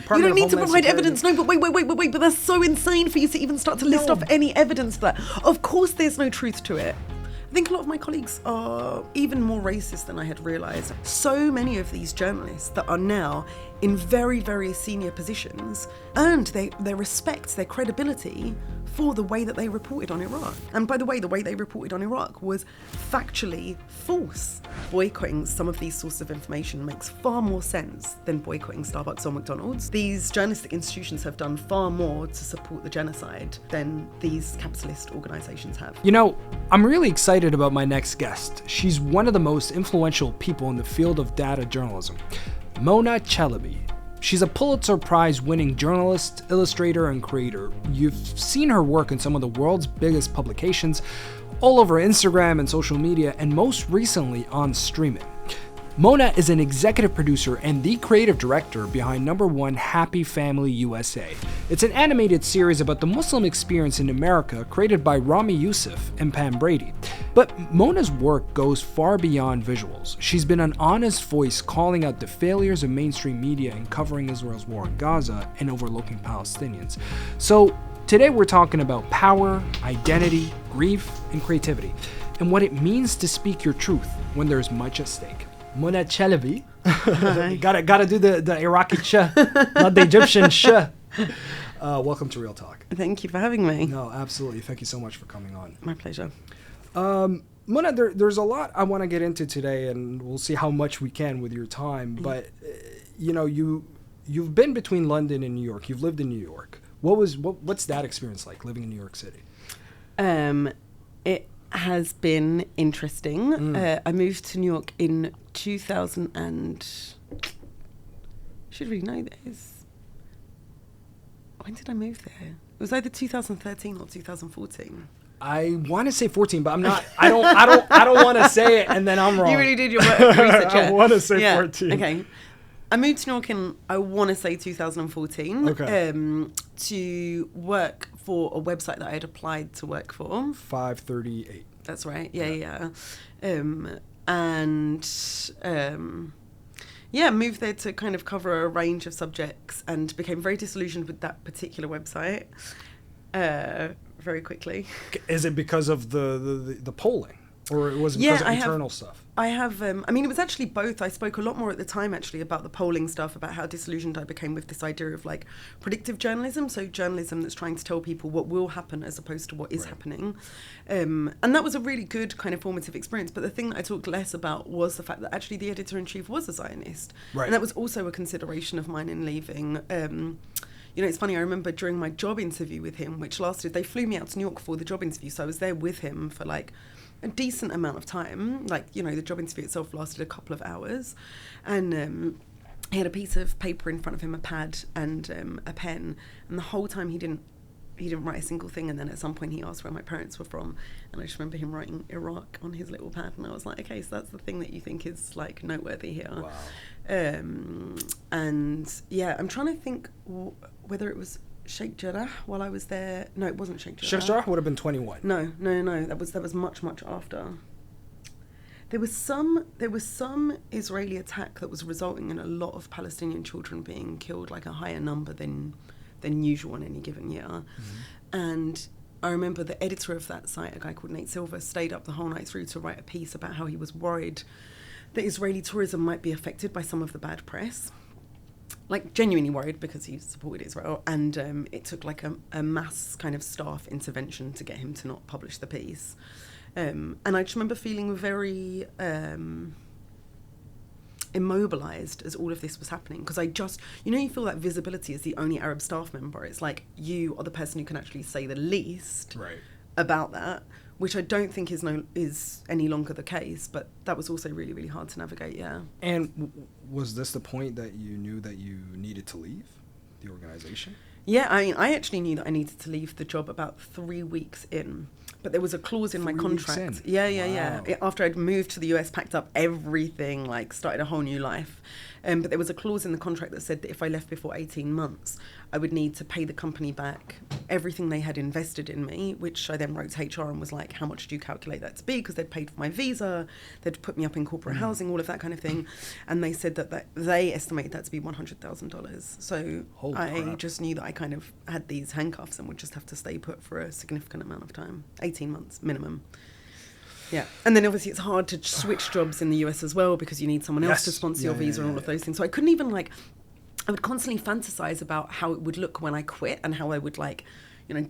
Department You don't need of to Homeland provide Security. evidence. No, but wait. But that's so insane for you to even start to list off any evidence for that. Of course there's no truth to it. I think a lot of my colleagues are even more racist than I had realised. So many of these journalists that are now in very, very senior positions earned their respect, their credibility for the way that they reported on Iraq. And by the way they reported on Iraq was factually false. Boycotting some of these sources of information makes far more sense than boycotting Starbucks or McDonald's. These journalistic institutions have done far more to support the genocide than these capitalist organisations have. You know, I'm really excited about my next guest. She's one of the most influential people in the field of data journalism, Mona Chalabi. She's a Pulitzer Prize-winning journalist, illustrator, and creator. You've seen her work in some of the world's biggest publications, all over Instagram and social media, and most recently on streaming. Mona is an executive producer and the creative director behind #1 Happy Family USA. It's an animated series about the Muslim experience in America created by Rami Youssef and Pam Brady. But Mona's work goes far beyond visuals. She's been an honest voice calling out the failures of mainstream media in covering Israel's war in Gaza and overlooking Palestinians. So today we're talking about power, identity, grief, and creativity, and what it means to speak your truth when there's much at stake. Mona Chalabi. gotta do the Iraqi ch, not the Egyptian sh. Welcome to Real Talk. Thank you for having me. No, absolutely. Thank you so much for coming on. My pleasure. Mona, there's a lot I want to get into today, and we'll see how much we can with your time. But you know, you've been between London and New York. You've lived in New York. What's that experience like, living in New York City? It has been interesting. I moved to New York in 2000 and... should really know this. When did I move there? It was either 2013 or 2014. I want to say 14, but I'm not. I don't want to say it, and then I'm wrong. You really did your research. I want to say 14. Okay. I moved to New York in, I want to say 2014. Okay. To work for a website that I had applied to work for. 538. That's right. Yeah. Moved there to kind of cover a range of subjects and became very disillusioned with that particular website very quickly. Is it because of the polling? Or was it because of internal stuff? It was actually both. I spoke a lot more at the time, actually, about the polling stuff, about how disillusioned I became with this idea of, like, predictive journalism, so journalism that's trying to tell people what will happen as opposed to what is happening. And that was a really good kind of formative experience, but the thing that I talked less about was the fact that actually the editor-in-chief was a Zionist. Right. And that was also a consideration of mine in leaving. You know, it's funny, I remember during my job interview with him, which lasted, they flew me out to New York for the job interview, so I was there with him for, like, a decent amount of time. Like, you know, the job interview itself lasted a couple of hours, and he had a piece of paper in front of him, a pad and a pen, and the whole time he didn't write a single thing. And then at some point he asked where my parents were from, and I just remember him writing Iraq on his little pad, and I was like, okay, so that's the thing that you think is, like, noteworthy here. Wow. And yeah, I'm trying to think whether it was Sheikh Jarrah while I was there. No, it wasn't Sheikh Jarrah. Sheikh Jarrah would have been 21. No. That was much after. There was some Israeli attack that was resulting in a lot of Palestinian children being killed, like a higher number than usual in any given year. Mm-hmm. And I remember the editor of that site, a guy called Nate Silver, stayed up the whole night through to write a piece about how he was worried that Israeli tourism might be affected by some of the bad press. Like, genuinely worried, because he supported Israel, and it took like a mass kind of staff intervention to get him to not publish the piece. And I just remember feeling very immobilized as all of this was happening, because you feel that visibility as the only Arab staff member. It's like you are the person who can actually say the least about that, which I don't think is any longer the case, but that was also really, really hard to navigate, yeah. And was this the point that you knew that you needed to leave the organization? Yeah, I mean, I actually knew that I needed to leave the job about 3 weeks in. But there was a clause in my contract. Yeah. After I'd moved to the US, packed up everything, like started a whole new life. But there was a clause in the contract that said that if I left before 18 months, I would need to pay the company back everything they had invested in me, which I then wrote to HR and was like, how much do you calculate that to be? Because they'd paid for my visa, they'd put me up in corporate housing, all of that kind of thing. And they said that they estimated that to be $100,000. So I just knew that I kind of had these handcuffs and would just have to stay put for a significant amount of time, 18 months minimum. Yeah. And then obviously it's hard to switch jobs in the US as well because you need someone else to sponsor your visa and all of those things. So I couldn't even I would constantly fantasize about how it would look when I quit and how I would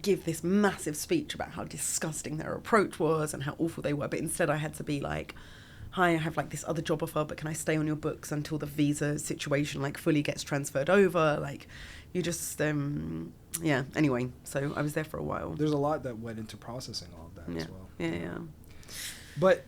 give this massive speech about how disgusting their approach was and how awful they were. But instead I had to be like, hi, I have this other job offer, but can I stay on your books until the visa situation fully gets transferred over? You just, anyway, so I was there for a while. There's a lot that went into processing all of that as well. Yeah. But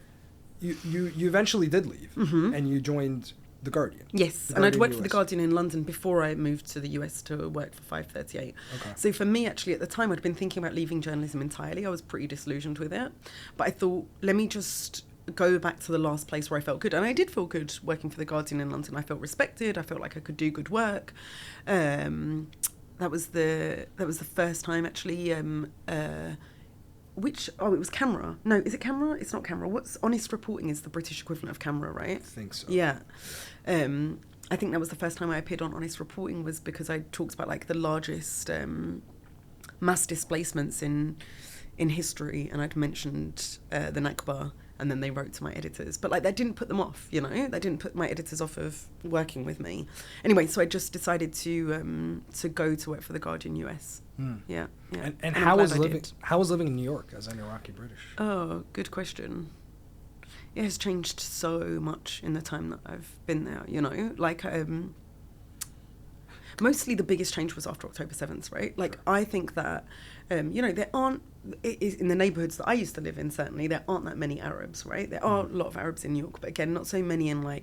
you eventually did leave and you joined The Guardian. Yes, and I'd worked for The Guardian in London before I moved to the US to work for 538. Okay. So for me, actually, at the time, I'd been thinking about leaving journalism entirely. I was pretty disillusioned with it. But I thought, let me just go back to the last place where I felt good. And I did feel good working for The Guardian in London. I felt respected. I felt like I could do good work. That was the first time, actually. It was Camera. No, is it Camera? It's not Camera. What's Honest Reporting is the British equivalent of Camera, right? I think so. Yeah. I think that was the first time I appeared on Honest Reporting was because I talked about the largest mass displacements in history, and I'd mentioned the Nakba, and then they wrote to my editors. But that didn't put them off, They didn't put my editors off of working with me. Anyway, so I just decided to go to work for The Guardian US. Yeah. And how was living in New York as an Iraqi British? Oh, good question. It has changed so much in the time that I've been there, mostly the biggest change was after October 7th, right? I think that, there aren't, in the neighbourhoods that I used to live in, certainly, there aren't that many Arabs, right? There are a lot of Arabs in New York, but again, not so many in, I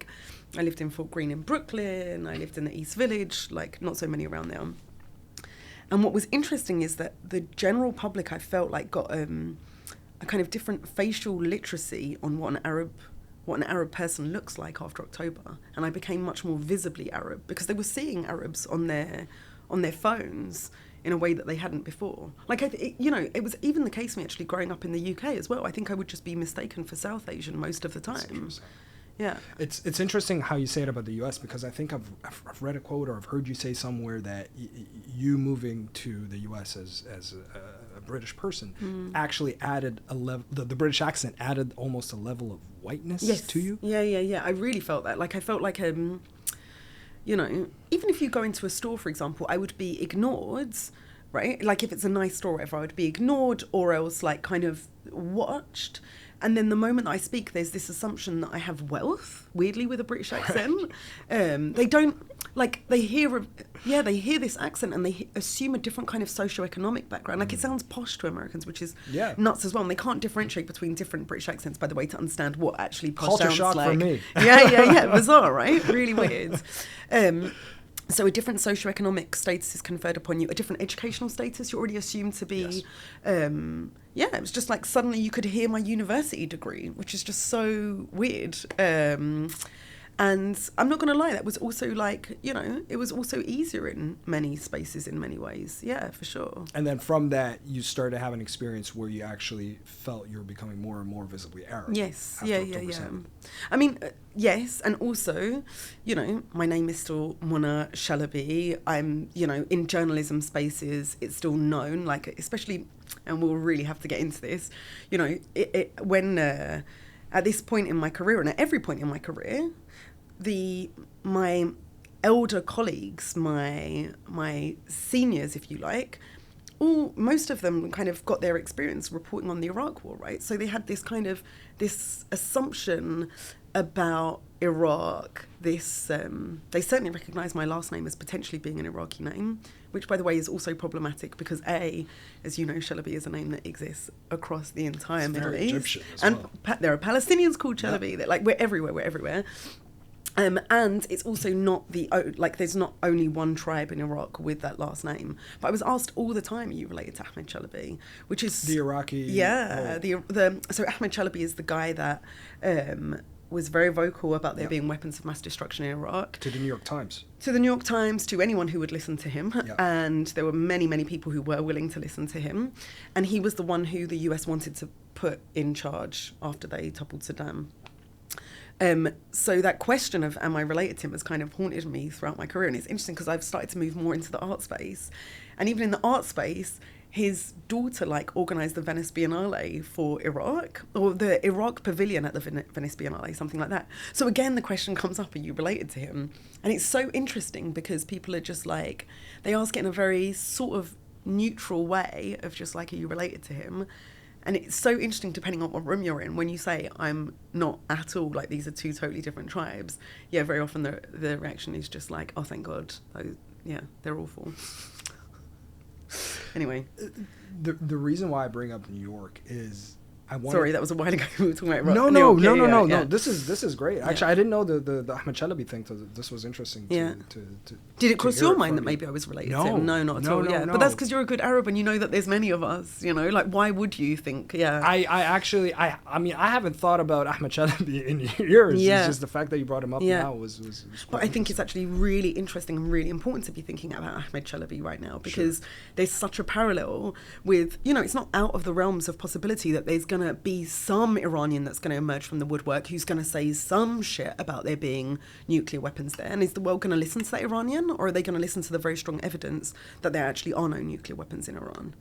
lived in Fort Greene in Brooklyn, I lived in the East Village, not so many around there. And what was interesting is that the general public, I felt got a kind of different facial literacy on what an Arab person looks like after October, and I became much more visibly Arab because they were seeing Arabs on their phones in a way that they hadn't before. It was even the case for me actually growing up in the UK as well. I think I would just be mistaken for South Asian most of the time. Yeah, it's interesting how you say it about the U.S. because I think I've read a quote or I've heard you say somewhere that you moving to the U.S. as a British person actually added a level. The British accent added almost a level of whiteness to you. Yeah. I really felt that. I felt like even if you go into a store, for example, I would be ignored. Right? If it's a nice store or whatever, I would be ignored or else kind of watched. And then the moment that I speak, there's this assumption that I have wealth, weirdly, with a British accent. They don't, they hear this accent and they assume a different kind of socioeconomic background. It sounds posh to Americans, which is nuts as well. And they can't differentiate between different British accents, by the way, to understand what actually posh Culture sounds shock like. for me. Yeah. Bizarre, right? Really weird. So a different socioeconomic status is conferred upon you, a different educational status you're already assumed to be. Yes. It was just suddenly you could hear my university degree, which is just so weird. And I'm not going to lie, that was also it was also easier in many spaces in many ways. Yeah, for sure. And then from that, you started to have an experience where you actually felt you were becoming more and more visibly Arab. Yes, yeah. I mean, yes, and also, my name is still Mona Chalabi. I'm, in journalism spaces, it's still known, especially, and we'll really have to get into this, when at this point in my career, and at every point in my career, my elder colleagues, my seniors, if you like, most of them kind of got their experience reporting on the Iraq War, right? So they had this assumption about Iraq. They certainly recognise my last name as potentially being an Iraqi name, which, by the way, is also problematic because as you know, Chalabi is a name that exists across the entire Middle East, Egyptian as and well. There are Palestinians called Chalabi. Yep. We're everywhere. And it's also not there's not only one tribe in Iraq with that last name. But I was asked all the time, are you related to Ahmed Chalabi? Which is... The Iraqi... Yeah. So Ahmed Chalabi is the guy that was very vocal about there being weapons of mass destruction in Iraq. To the New York Times. To the New York Times, to anyone who would listen to him. Yeah. And there were many, many people who were willing to listen to him. And he was the one who the US wanted to put in charge after they toppled Saddam. So that question of am I related to him has kind of haunted me throughout my career. And it's interesting because I've started to move more into the art space. And even in the art space, his daughter organised the Venice Biennale for Iraq, or the Iraq Pavilion at the Venice Biennale, something like that. So again, the question comes up, are you related to him? And it's so interesting because people are just like, they ask it in a very sort of neutral way of just like, are you related to him? And it's so interesting depending on what room you're in. When you say, I'm not at all, like these are two totally different tribes, yeah, very often the reaction is just like, oh, thank God. They're awful. Anyway. The reason why I bring up New York is Sorry, that was a while ago. We were talking about No. Yeah. This is great. Actually, I didn't know the Ahmed Chalabi thing. This was interesting. Did it cross your mind that maybe I was related to him? No, not at all. Yeah, but that's because you're a good Arab and you know that there's many of us. You know, like why would you think? Yeah. I mean, I haven't thought about Ahmed Chalabi in years. Yeah. It's just the fact that you brought him up now was But I think it's actually really interesting and really important to be thinking about Ahmed Chalabi right now because there's such a parallel with, it's not out of the realms of possibility that there's going to be some Iranian that's going to emerge from the woodwork who's going to say some shit about there being nuclear weapons there. And is the world going to listen to that Iranian, or are they going to listen to the very strong evidence that there actually are no nuclear weapons in Iran?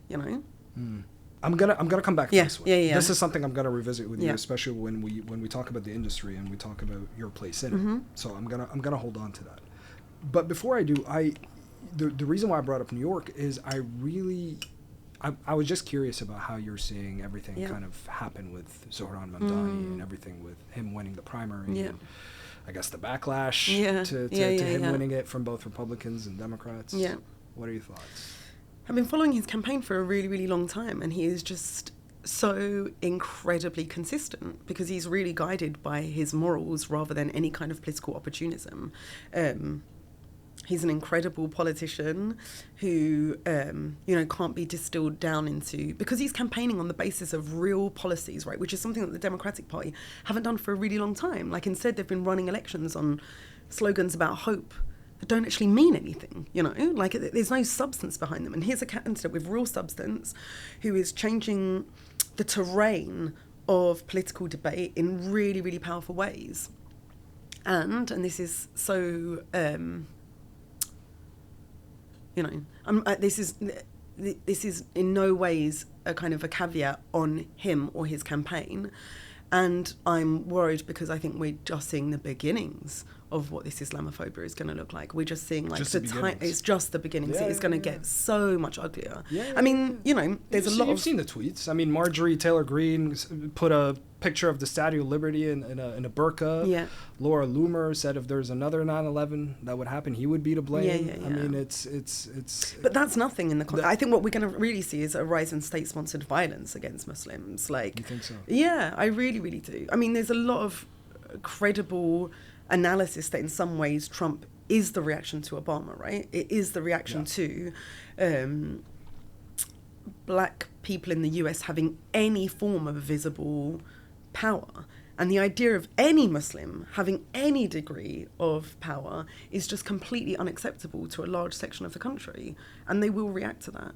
I'm gonna come back to this one. Yeah. This is something I'm gonna revisit with you, especially when we talk about the industry and we talk about your place in it. So I'm gonna hold on to that. But before I do, the reason why I brought up New York is I was just curious about how you're seeing everything kind of happen with Zohran Mamdani and everything with him winning the primary. And I guess the backlash to him winning it from both Republicans and Democrats. Yeah. What are your thoughts? I've been following his campaign for a really, really long time, and he is just so incredibly consistent because he's really guided by his morals rather than any kind of political opportunism. He's an incredible politician who, can't be distilled down into... Because he's campaigning on the basis of real policies, right, which is something that the Democratic Party haven't done for a really long time. Like, instead, they've been running elections on slogans about hope that don't actually mean anything, Like, there's no substance behind them. And here's a candidate with real substance who is changing the terrain of political debate in really, really powerful ways. And this is so... this is in no ways a kind of a caveat on him or his campaign. And I'm worried because I think we're just seeing the beginnings of what this Islamophobia is going to look like. We're just seeing like it's just the beginnings. It's going to get so much uglier. I mean, there's You've seen the tweets. I mean, Marjorie Taylor Greene put a picture of the Statue of Liberty in a burqa. Yeah. Laura Loomer said if there's another 9/11 that would happen, he would be to blame. I mean, it's. But that's nothing in the. I think what we're going to really see is a rise in state-sponsored violence against Muslims. Like, you think so? Yeah, I really, really do. I mean, there's a lot of credible analysis that in some ways Trump is the reaction to Obama, right? It is the reaction to black people in the US having any form of visible power. And the idea of any Muslim having any degree of power is just completely unacceptable to a large section of the country. And they will react to that,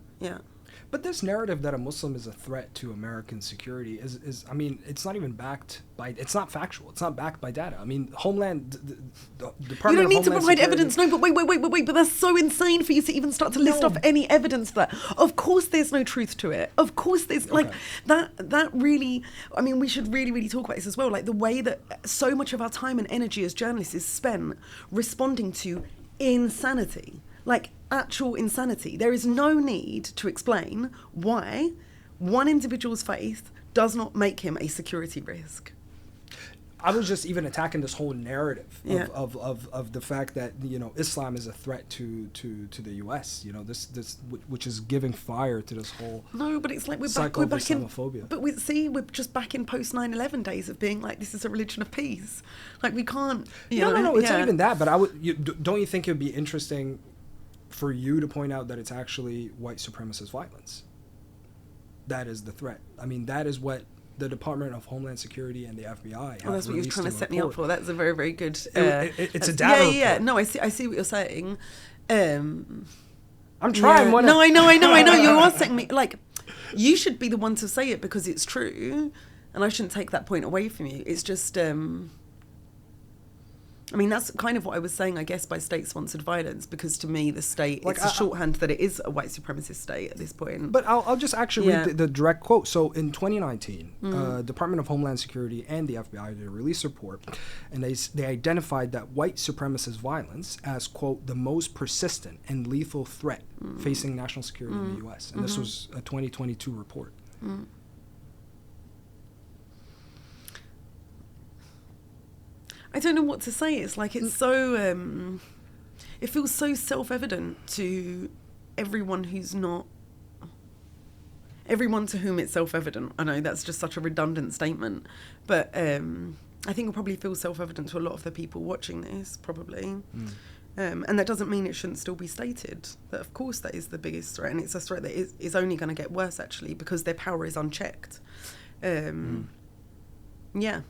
But this narrative that a Muslim is a threat to American security is I mean, it's not even backed by, it's not factual. It's not backed by data. I mean, the Department of Homeland Security... You don't need to provide evidence. No, but wait, but that's so insane for you to even start to list off any evidence for that. Of course there's no truth to it. Of course there's, that really... I mean, we should really, really talk about this as well. Like, the way that so much of our time and energy as journalists is spent responding to insanity. Like, actual insanity. There is no need to explain why one individual's faith does not make him a security risk. I was just even attacking this whole narrative Yeah. of the fact that, you know, Islam is a threat to the U.S. You know, this which is giving fire to this whole No, but it's like we're cycle back of in. Islamophobia. But we're just back in post 9/11 days of being like, this is a religion of peace. Like we can't. No, it's yeah. not even that. But don't you think it would be interesting for you to point out that it's actually white supremacist violence that is the threat? I mean, that is what the Department of Homeland Security and the FBI have Oh, that's what you're released trying to in a set me up report. for. That's a very, very good. It's a data Yeah. report. No, I see what you're saying. I'm trying. Yeah. One No, I know. You are setting me like. You should be the one to say it because it's true, and I shouldn't take that point away from you. It's just. I mean, that's kind of what I was saying, I guess, by state-sponsored violence, because to me, the state, Like, it's a shorthand that it is a white supremacist state at this point. But I'll just actually Yeah. read the direct quote. So in 2019, Department of Homeland Security and the FBI did a release report, and they identified that white supremacist violence as, quote, the most persistent and lethal threat facing national security in the U.S. And this was a 2022 report. I don't know what to say. It's like it's so. It feels so self-evident to everyone who's not. Everyone to whom it's self-evident. I know that's just such a redundant statement, but I think it'll probably feel self-evident to a lot of the people watching this, probably. And that doesn't mean it shouldn't still be stated. That of course that is the biggest threat, and it's a threat that is only going to get worse actually because their power is unchecked. Yeah.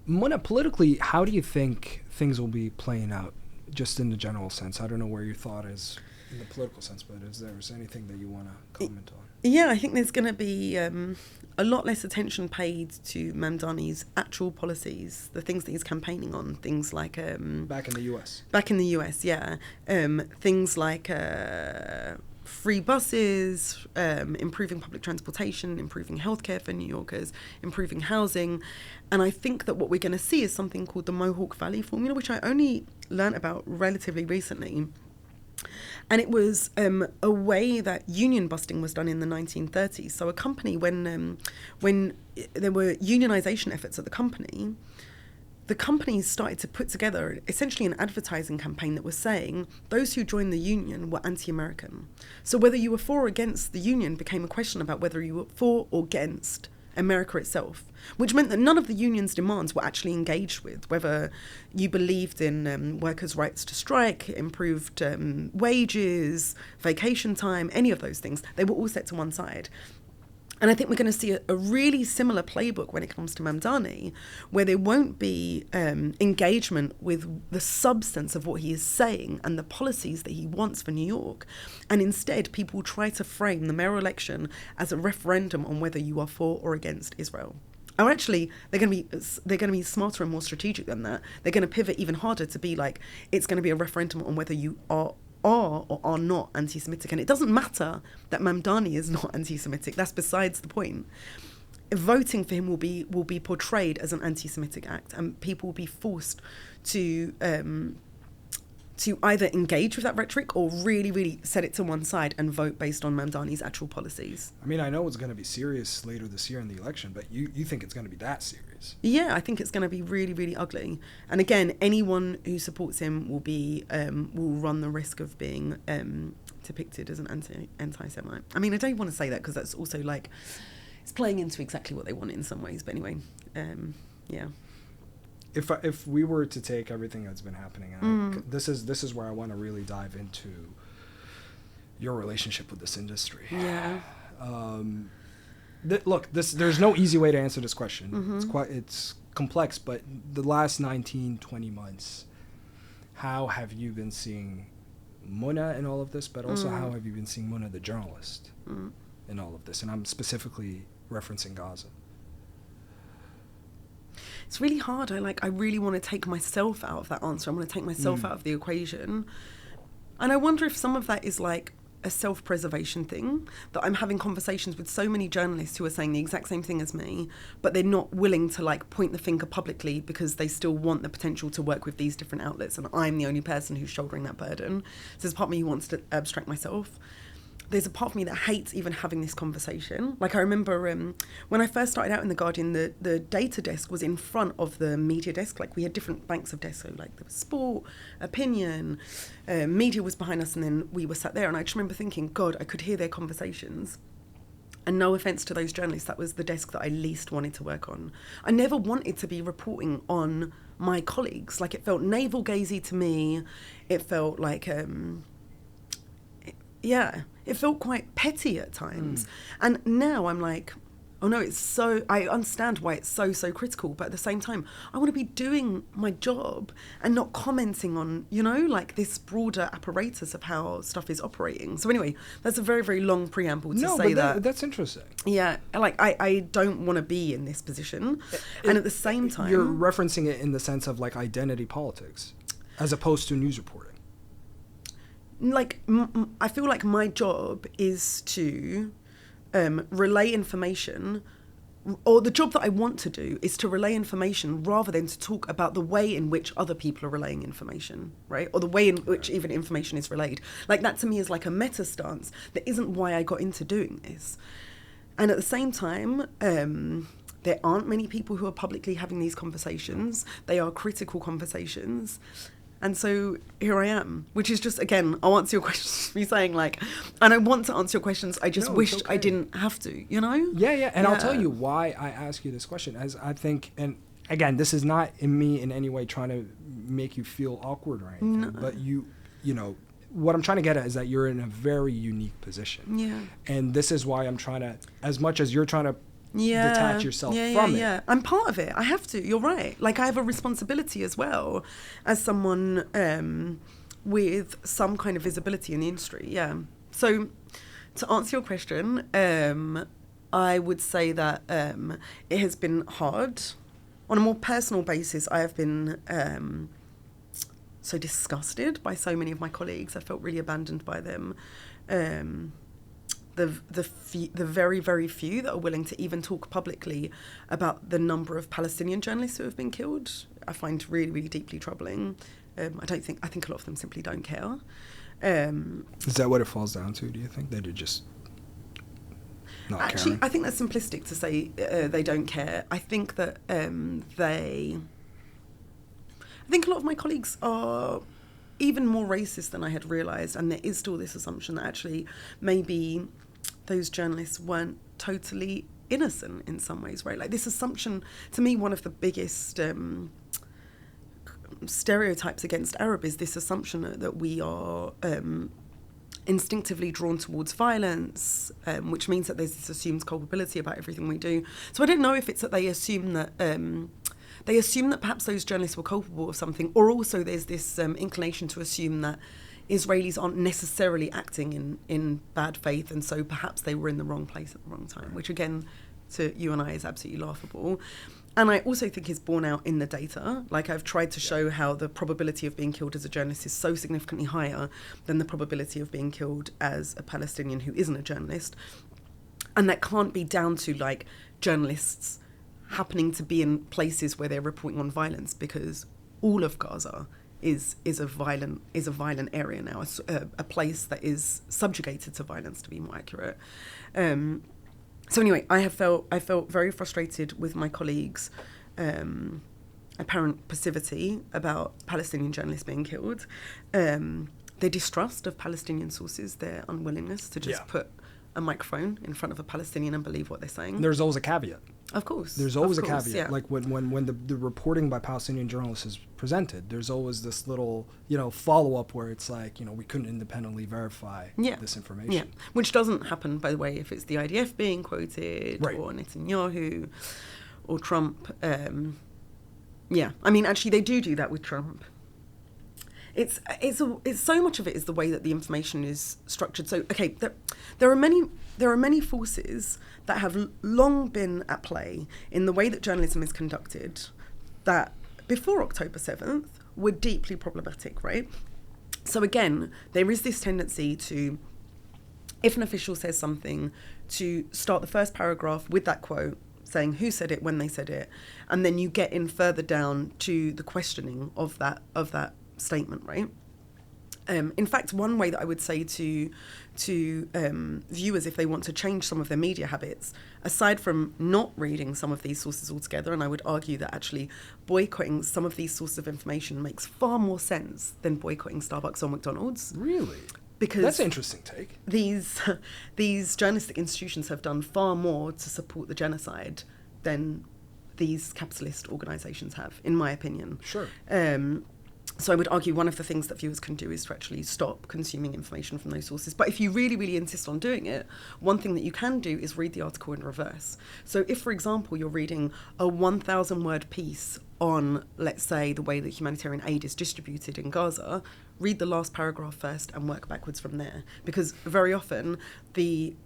Mona, politically, how do you think things will be playing out, just in the general sense? I don't know where your thought is in the political sense, but is there anything that you want to comment on? Yeah, I think there's going to be a lot less attention paid to Mamdani's actual policies, the things that he's campaigning on, things like... Back in the U.S. Back in the US, yeah. Things like free buses, improving public transportation, improving healthcare for New Yorkers, improving housing. And I think that what we're going to see is something called the Mohawk Valley Formula, which I only learnt about relatively recently. And it was a way that union busting was done in the 1930s. So a company, when there were unionization efforts at the companies started to put together essentially an advertising campaign that was saying those who joined the union were anti-American. So whether you were for or against the union became a question about whether you were for or against America itself, which meant that none of the union's demands were actually engaged with, whether you believed in workers' rights to strike, improved wages, vacation time, any of those things. They were all set to one side. And I think we're going to see a really similar playbook when it comes to Mamdani, where there won't be engagement with the substance of what he is saying and the policies that he wants for New York. And instead, people try to frame the mayoral election as a referendum on whether you are for or against Israel. Or actually, they're going to be smarter and more strategic than that. They're going to pivot even harder to be like, it's going to be a referendum on whether you are or are not anti-Semitic. And it doesn't matter that Mamdani is not anti-Semitic. That's besides the point. Voting for him will be portrayed as an anti-Semitic act, and people will be forced to either engage with that rhetoric or really, really set it to one side and vote based on Mamdani's actual policies. I mean, I know it's going to be serious later this year in the election, but you think it's going to be that serious? Yeah, I think it's going to be really, really ugly. And again, anyone who supports him will run the risk of being depicted as an anti-Semite. I mean, I don't want to say that because that's also like, it's playing into exactly what they want in some ways. But anyway, yeah. If we were to take everything that's been happening, and this is where I want to really dive into your relationship with this industry. Yeah. There's no easy way to answer this question. It's complex, but the last 19, 20 months, how have you been seeing Mona in all of this, but also how have you been seeing Mona the journalist in all of this? And I'm specifically referencing Gaza. It's really hard. I really want to take myself out of that answer. I want to take myself out of the equation. And I wonder if some of that is like a self-preservation thing, that I'm having conversations with so many journalists who are saying the exact same thing as me, but they're not willing to like point the finger publicly because they still want the potential to work with these different outlets, and I'm the only person who's shouldering that burden. So there's part of me who wants to abstract myself. there's a part of me that hates even having this conversation. Like, I remember when I first started out in The Guardian, the data desk was in front of the media desk. Like, we had different banks of desks. So, like, there was sport, opinion, media was behind us, and then we were sat there. And I just remember thinking, God, I could hear their conversations. And no offence to those journalists, that was the desk that I least wanted to work on. I never wanted to be reporting on my colleagues. Like, it felt navel-gazy to me. It felt like, it felt quite petty at times. And now I'm like, oh no, I understand why it's so critical, but at the same time, I want to be doing my job and not commenting on, like, this broader apparatus of how stuff is operating. So anyway, that's a very, very long preamble to say that. That's interesting. Yeah, like, I don't want to be in this position. And at the same time... You're referencing it in the sense of, like, identity politics, as opposed to news reporting. Like, I feel like my job is to... relay information, or the job that I want to do is to relay information rather than to talk about the way in which other people are relaying information, right? Or the way in which even information is relayed. Like, that to me is like a meta stance that isn't why I got into doing this. And at the same time, there aren't many people who are publicly having these conversations. They are critical conversations. And so here I am, which is just, again, I'll answer your questions, me saying, like, and I want to answer your questions, I just wished I didn't have to, Yeah, and I'll tell you why I ask you this question, as I think, and again, this is not in me in any way trying to make you feel awkward or anything, but what I'm trying to get at is that you're in a very unique position. Yeah. And this is why I'm trying to, as much as you're trying to detach yourself from it. Yeah, I'm part of it. I have to. You're right. Like, I have a responsibility as well as someone with some kind of visibility in the industry. Yeah. So to answer your question, I would say that it has been hard. On a more personal basis, I have been so disgusted by so many of my colleagues. I felt really abandoned by them. The very, very few that are willing to even talk publicly about the number of Palestinian journalists who have been killed, I find really, really deeply troubling. I think a lot of them simply don't care. Is that what it falls down to, do you think? That they're just not caring? I think that's simplistic to say they don't care. I think that I think a lot of my colleagues are even more racist than I had realised, and there is still this assumption that actually maybe those journalists weren't totally innocent in some ways, right? Like, this assumption, to me, one of the biggest stereotypes against Arab is this assumption that we are instinctively drawn towards violence, which means that there's this assumed culpability about everything we do. So I don't know if it's that they assume that perhaps those journalists were culpable of something, or also there's this inclination to assume that Israelis aren't necessarily acting in bad faith, and so perhaps they were in the wrong place at the wrong time, which again, to you and I, is absolutely laughable. And I also think is borne out in the data. Like, I've tried to show how the probability of being killed as a journalist is so significantly higher than the probability of being killed as a Palestinian who isn't a journalist. And that can't be down to, like, journalists happening to be in places where they're reporting on violence, because all of Gaza is a violent area now, a place that is subjugated to violence, to be more accurate. So anyway, I felt very frustrated with my colleagues' apparent passivity about Palestinian journalists being killed, their distrust of Palestinian sources, their unwillingness to just put a microphone in front of a Palestinian and believe what they're saying. There's always a caveat. Of course. There's always a caveat. Yeah. Like when the reporting by Palestinian journalists is presented, there's always this little, follow-up where it's like, we couldn't independently verify this information. Yeah, which doesn't happen, by the way, if it's the IDF being quoted, right, or Netanyahu or Trump. I mean, actually, they do that with Trump. It's so much of it is the way that the information is structured. So, okay, there are many forces that have long been at play in the way that journalism is conducted that before October 7th were deeply problematic, right? So again, there is this tendency to, if an official says something, to start the first paragraph with that quote, saying who said it, when they said it, and then you get in further down to the questioning of that statement, right? In fact, one way that I would say to viewers, if they want to change some of their media habits, aside from not reading some of these sources altogether, and I would argue that actually boycotting some of these sources of information makes far more sense than boycotting Starbucks or McDonald's. Really? Because that's an interesting take. These journalistic institutions have done far more to support the genocide than these capitalist organisations have, in my opinion. Sure. So I would argue one of the things that viewers can do is to actually stop consuming information from those sources. But if you really, really insist on doing it, one thing that you can do is read the article in reverse. So if, for example, you're reading a 1,000-word piece on, let's say, the way that humanitarian aid is distributed in Gaza, read the last paragraph first and work backwards from there. Because very often the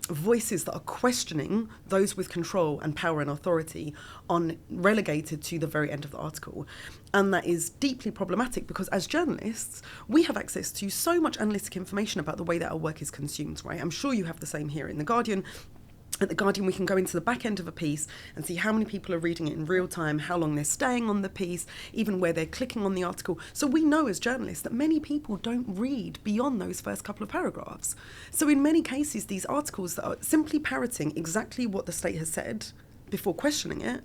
voices that are questioning those with control and power and authority are relegated to the very end of the article. And that is deeply problematic because as journalists, we have access to so much analytic information about the way that our work is consumed, right? I'm sure you have the same here in The Guardian. At The Guardian, we can go into the back end of a piece and see how many people are reading it in real time, how long they're staying on the piece, even where they're clicking on the article. So we know as journalists that many people don't read beyond those first couple of paragraphs. So in many cases, these articles that are simply parroting exactly what the state has said before questioning it,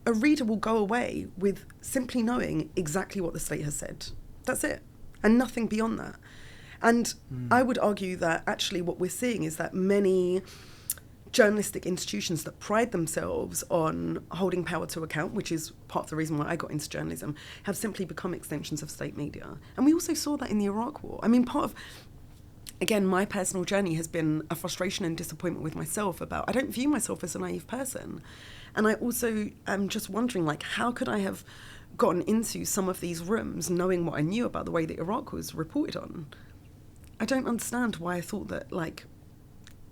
a reader will go away with simply knowing exactly what the state has said. That's it. And nothing beyond that. And I would argue that actually what we're seeing is that many journalistic institutions that pride themselves on holding power to account, which is part of the reason why I got into journalism, have simply become extensions of state media. And we also saw that in the Iraq War. I mean, part of, again, my personal journey has been a frustration and disappointment with myself about, I don't view myself as a naive person. And I also am just wondering, like, how could I have gotten into some of these rooms knowing what I knew about the way that Iraq was reported on? I don't understand why I thought that, like,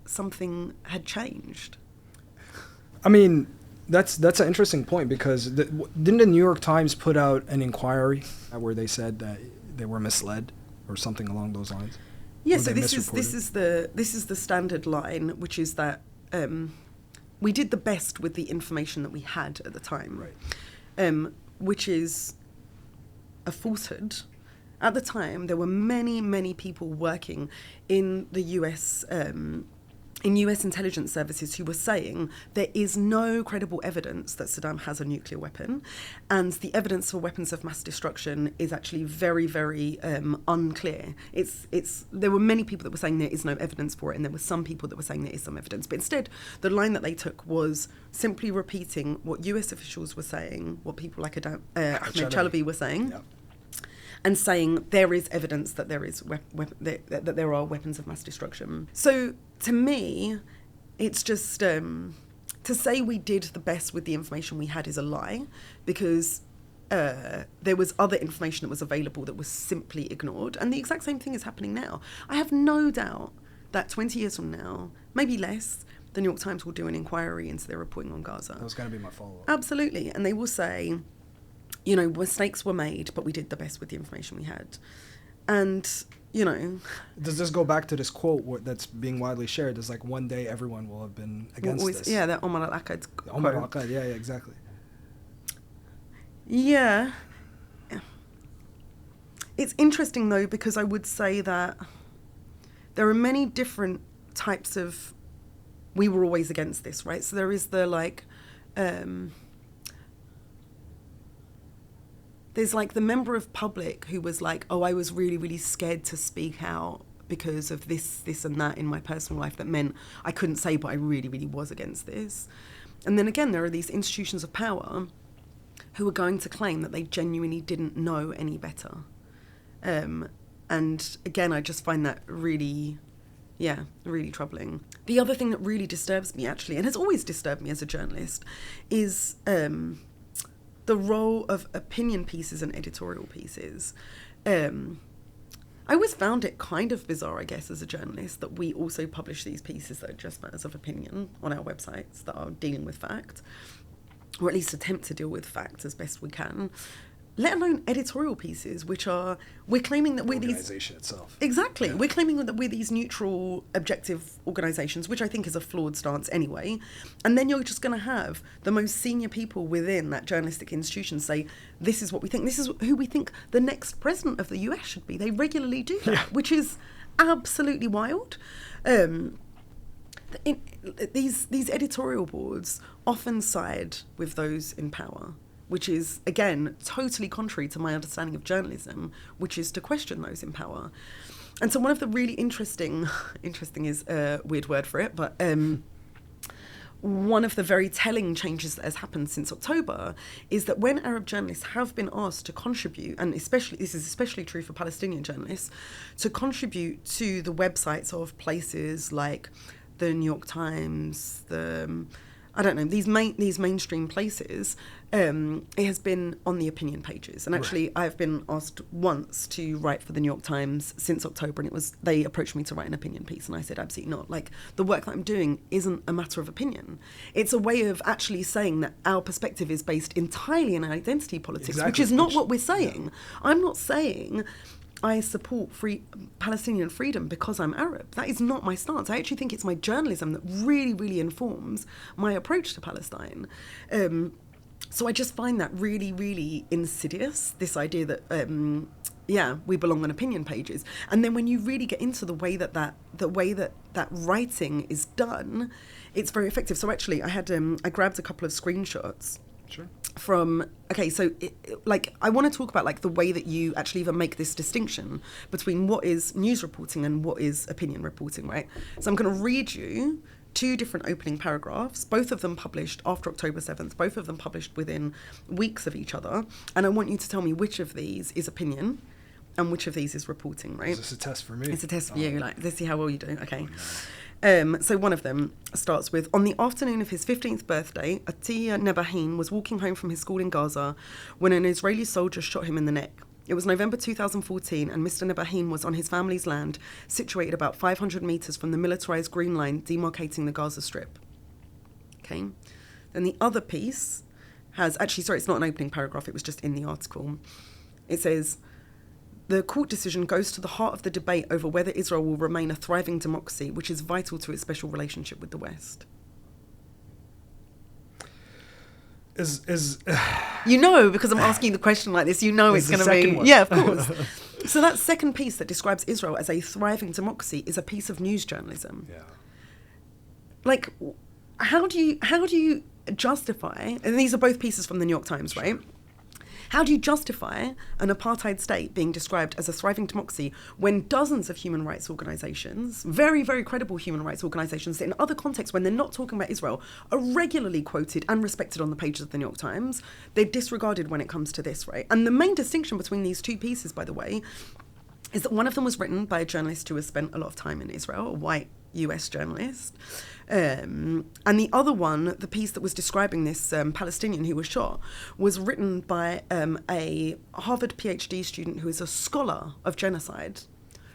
something had changed. I mean, that's an interesting point because didn't the New York Times put out an inquiry where they said that they were misled or something along those lines? Yeah, so this is the standard line, which is that we did the best with the information that we had at the time, right? Which is a falsehood. At the time, there were many, many people working in the US intelligence services who were saying there is no credible evidence that Saddam has a nuclear weapon, and the evidence for weapons of mass destruction is actually very, very unclear. There were many people that were saying there is no evidence for it, and there were some people that were saying there is some evidence. But instead, the line that they took was simply repeating what US officials were saying, what people like Ahmed Chalabi were saying. Yeah. And saying there is evidence that there is that there are weapons of mass destruction. So to me, it's just to say we did the best with the information we had is a lie, because there was other information that was available that was simply ignored. And the exact same thing is happening now. I have no doubt that 20 years from now, maybe less, the New York Times will do an inquiry into their reporting on Gaza. That was going to be my follow-up. Absolutely. And they will say, you know, mistakes were made, but we did the best with the information we had. And, you know... Does this go back to this quote that's being widely shared? It's like, one day everyone will have been against this. Yeah, that Omar al-Akkad quote. Omar al-Akkad, yeah, exactly. Yeah. It's interesting, though, because I would say that there are many different types of... We were always against this, right? So there is the, like... There's like the member of public who was like, oh, I was really, really scared to speak out because of this and that in my personal life that meant I couldn't say, but I really, really was against this. And then again, there are these institutions of power who are going to claim that they genuinely didn't know any better. And again, I just find that really, really troubling. The other thing that really disturbs me, actually, and has always disturbed me as a journalist, is... the role of opinion pieces and editorial pieces. I always found it kind of bizarre, I guess, as a journalist, that we also publish these pieces that are just matters of opinion on our websites that are dealing with fact, or at least attempt to deal with fact as best we can. let alone editorial pieces, we're claiming that we're these... Organization itself. Exactly. Yeah. We're claiming that we're these neutral, objective organisations, which I think is a flawed stance anyway. And then you're just going to have the most senior people within that journalistic institution say, this is what we think. This is who we think the next president of the US should be. They regularly do that, which is absolutely wild. These editorial boards often side with those in power, which is, again, totally contrary to my understanding of journalism, which is to question those in power. And so one of the really interesting is a weird word for it, but one of the very telling changes that has happened since October is that when Arab journalists have been asked to contribute, and this is especially true for Palestinian journalists, to contribute to the websites of places like the New York Times, these mainstream places, it has been on the opinion pages. And actually, I've been asked once to write for the New York Times since October, and they approached me to write an opinion piece, and I said, absolutely not. Like, the work that I'm doing isn't a matter of opinion. It's a way of actually saying that our perspective is based entirely in identity politics, which is not what we're saying. Yeah. I'm not saying I support Palestinian freedom because I'm Arab. That is not my stance. I actually think it's my journalism that really, really informs my approach to Palestine. So I just find that really, really insidious, this idea that, we belong on opinion pages. And then when you really get into the way that writing is done, it's very effective. So actually, I grabbed a couple of screenshots. Sure. I want to talk about the way that you actually even make this distinction between what is news reporting and what is opinion reporting, right? So I'm going to read you two different opening paragraphs, both of them published after October 7th, both of them published within weeks of each other, and I want you to tell me which of these is opinion and which of these is reporting, right? Is this a test for me? It's a test for you. Let's see how well you do. Okay. Oh, no. So one of them starts with, on the afternoon of his 15th birthday, Atiya Nebahin was walking home from his school in Gaza when an Israeli soldier shot him in the neck. It was November 2014, and Mr. Nebahin was on his family's land, situated about 500 metres from the militarised Green Line demarcating the Gaza Strip. Okay. Then the other piece it's not an opening paragraph, it was just in the article. It says, the court decision goes to the heart of the debate over whether Israel will remain a thriving democracy, which is vital to its special relationship with the West. Because I'm asking the question like this, it's going to be... One. Yeah, of course. So that second piece that describes Israel as a thriving democracy is a piece of news journalism. Yeah. How do you justify... And these are both pieces from the New York Times, Sure. right? How do you justify an apartheid state being described as a thriving democracy when dozens of human rights organisations, very, very credible human rights organisations, in other contexts when they're not talking about Israel, are regularly quoted and respected on the pages of the New York Times? They're disregarded when it comes to this, right? And the main distinction between these two pieces, by the way, is that one of them was written by a journalist who has spent a lot of time in Israel, a white US journalist. And the other one, the piece that was describing this Palestinian who was shot, was written by a Harvard PhD student who is a scholar of genocide,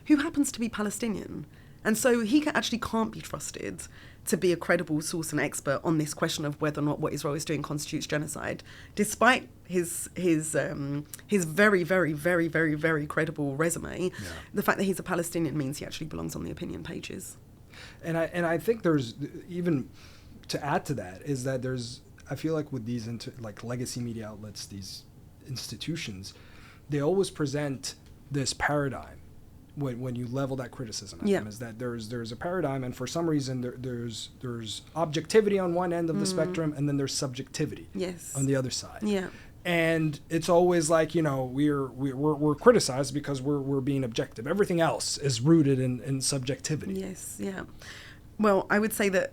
who happens to be Palestinian. And so he actually can't be trusted to be a credible source and expert on this question of whether or not what Israel is doing constitutes genocide, despite his very, very, very, very, very credible resume. Yeah. The fact that he's a Palestinian means he actually belongs on the opinion pages. And I think there's, even to add to that, is that I feel like with these legacy media outlets, these institutions, they always present this paradigm when you level that criticism at them, is that there's a paradigm, and for some reason there's objectivity on one end of the spectrum, and then there's subjectivity on the other side. Yeah. And it's always like, we're criticized because we're being objective. Everything else is rooted in subjectivity. Yes, yeah. Well, I would say that,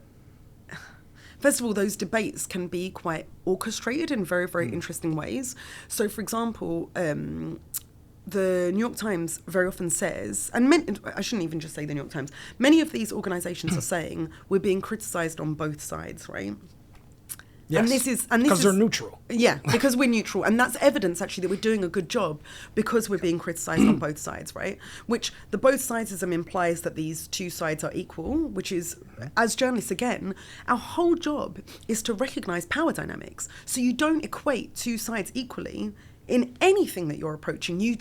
first of all, those debates can be quite orchestrated in very, very interesting ways. So, for example, the New York Times very often says, and I shouldn't even just say the New York Times, many of these organisations are saying we're being criticised on both sides, right? Yes, because they're neutral. Yeah, because we're neutral. And that's evidence, actually, that we're doing a good job because we're being criticised on both sides, right? Which the both sidesism implies that these two sides are equal, which is, as journalists, again, our whole job is to recognise power dynamics. So you don't equate two sides equally in anything that you're approaching, you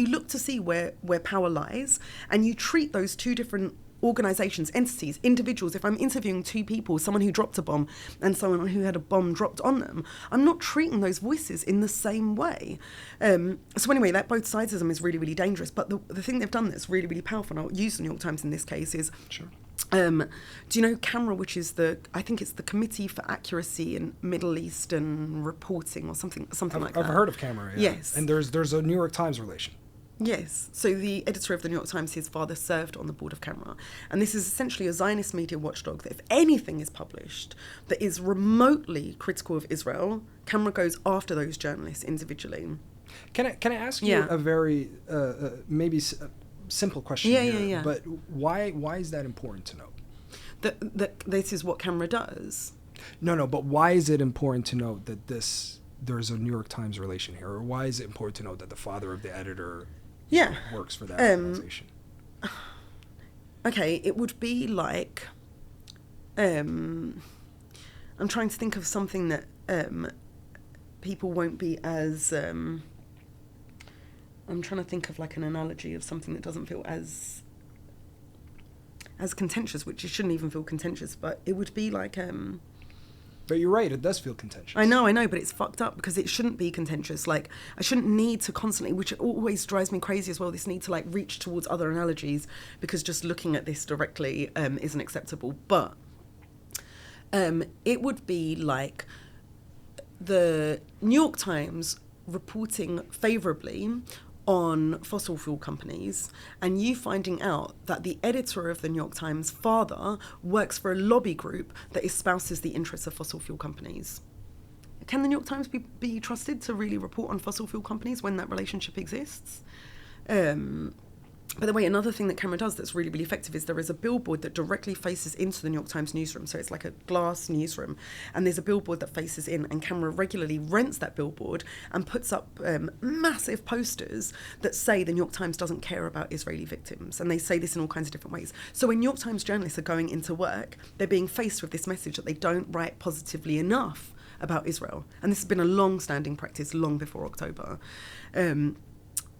look to see where power lies, and you treat those two different organizations, entities, individuals. If I'm interviewing two people, someone who dropped a bomb and someone who had a bomb dropped on them, I'm not treating those voices in the same way. So anyway, that both sidesism is really, really dangerous. But the thing they've done that's really, really powerful, and I'll use the New York Times in this case, is... Sure. Do you know CAMRA, which is I think it's the Committee for Accuracy in Middle Eastern Reporting or something like that. I've heard of CAMRA, yeah. Yes. And there's a New York Times relation. Yes. So the editor of the New York Times, his father served on the board of CAMRA. And this is essentially a Zionist media watchdog that if anything is published that is remotely critical of Israel, CAMRA goes after those journalists individually. Can I ask you a very maybe simple question here? Yeah. But why is that important to know? That this is what CAMRA does? No, but why is it important to note that there's a New York Times relation here? Or why is it important to note that the father of the editor works for that organization? Okay, it would be like... I'm trying to think of something that people won't be as... I'm trying to think of like an analogy of something that doesn't feel as contentious, which it shouldn't even feel contentious, but it would be like... But you're right, it does feel contentious. I know, but it's fucked up because it shouldn't be contentious. Like, I shouldn't need to constantly, which always drives me crazy as well, this need to like reach towards other analogies because just looking at this directly isn't acceptable. But it would be like the New York Times reporting favourably on fossil fuel companies and you finding out that the editor of the New York Times' father works for a lobby group that espouses the interests of fossil fuel companies. Can the New York Times be trusted to really report on fossil fuel companies when that relationship exists? By the way, another thing that CAMRA does that's really, really effective is there is a billboard that directly faces into the New York Times newsroom. So it's like a glass newsroom. And there's a billboard that faces in, and CAMRA regularly rents that billboard and puts up massive posters that say the New York Times doesn't care about Israeli victims. And they say this in all kinds of different ways. So when New York Times journalists are going into work, they're being faced with this message that they don't write positively enough about Israel. And this has been a long-standing practice long before October.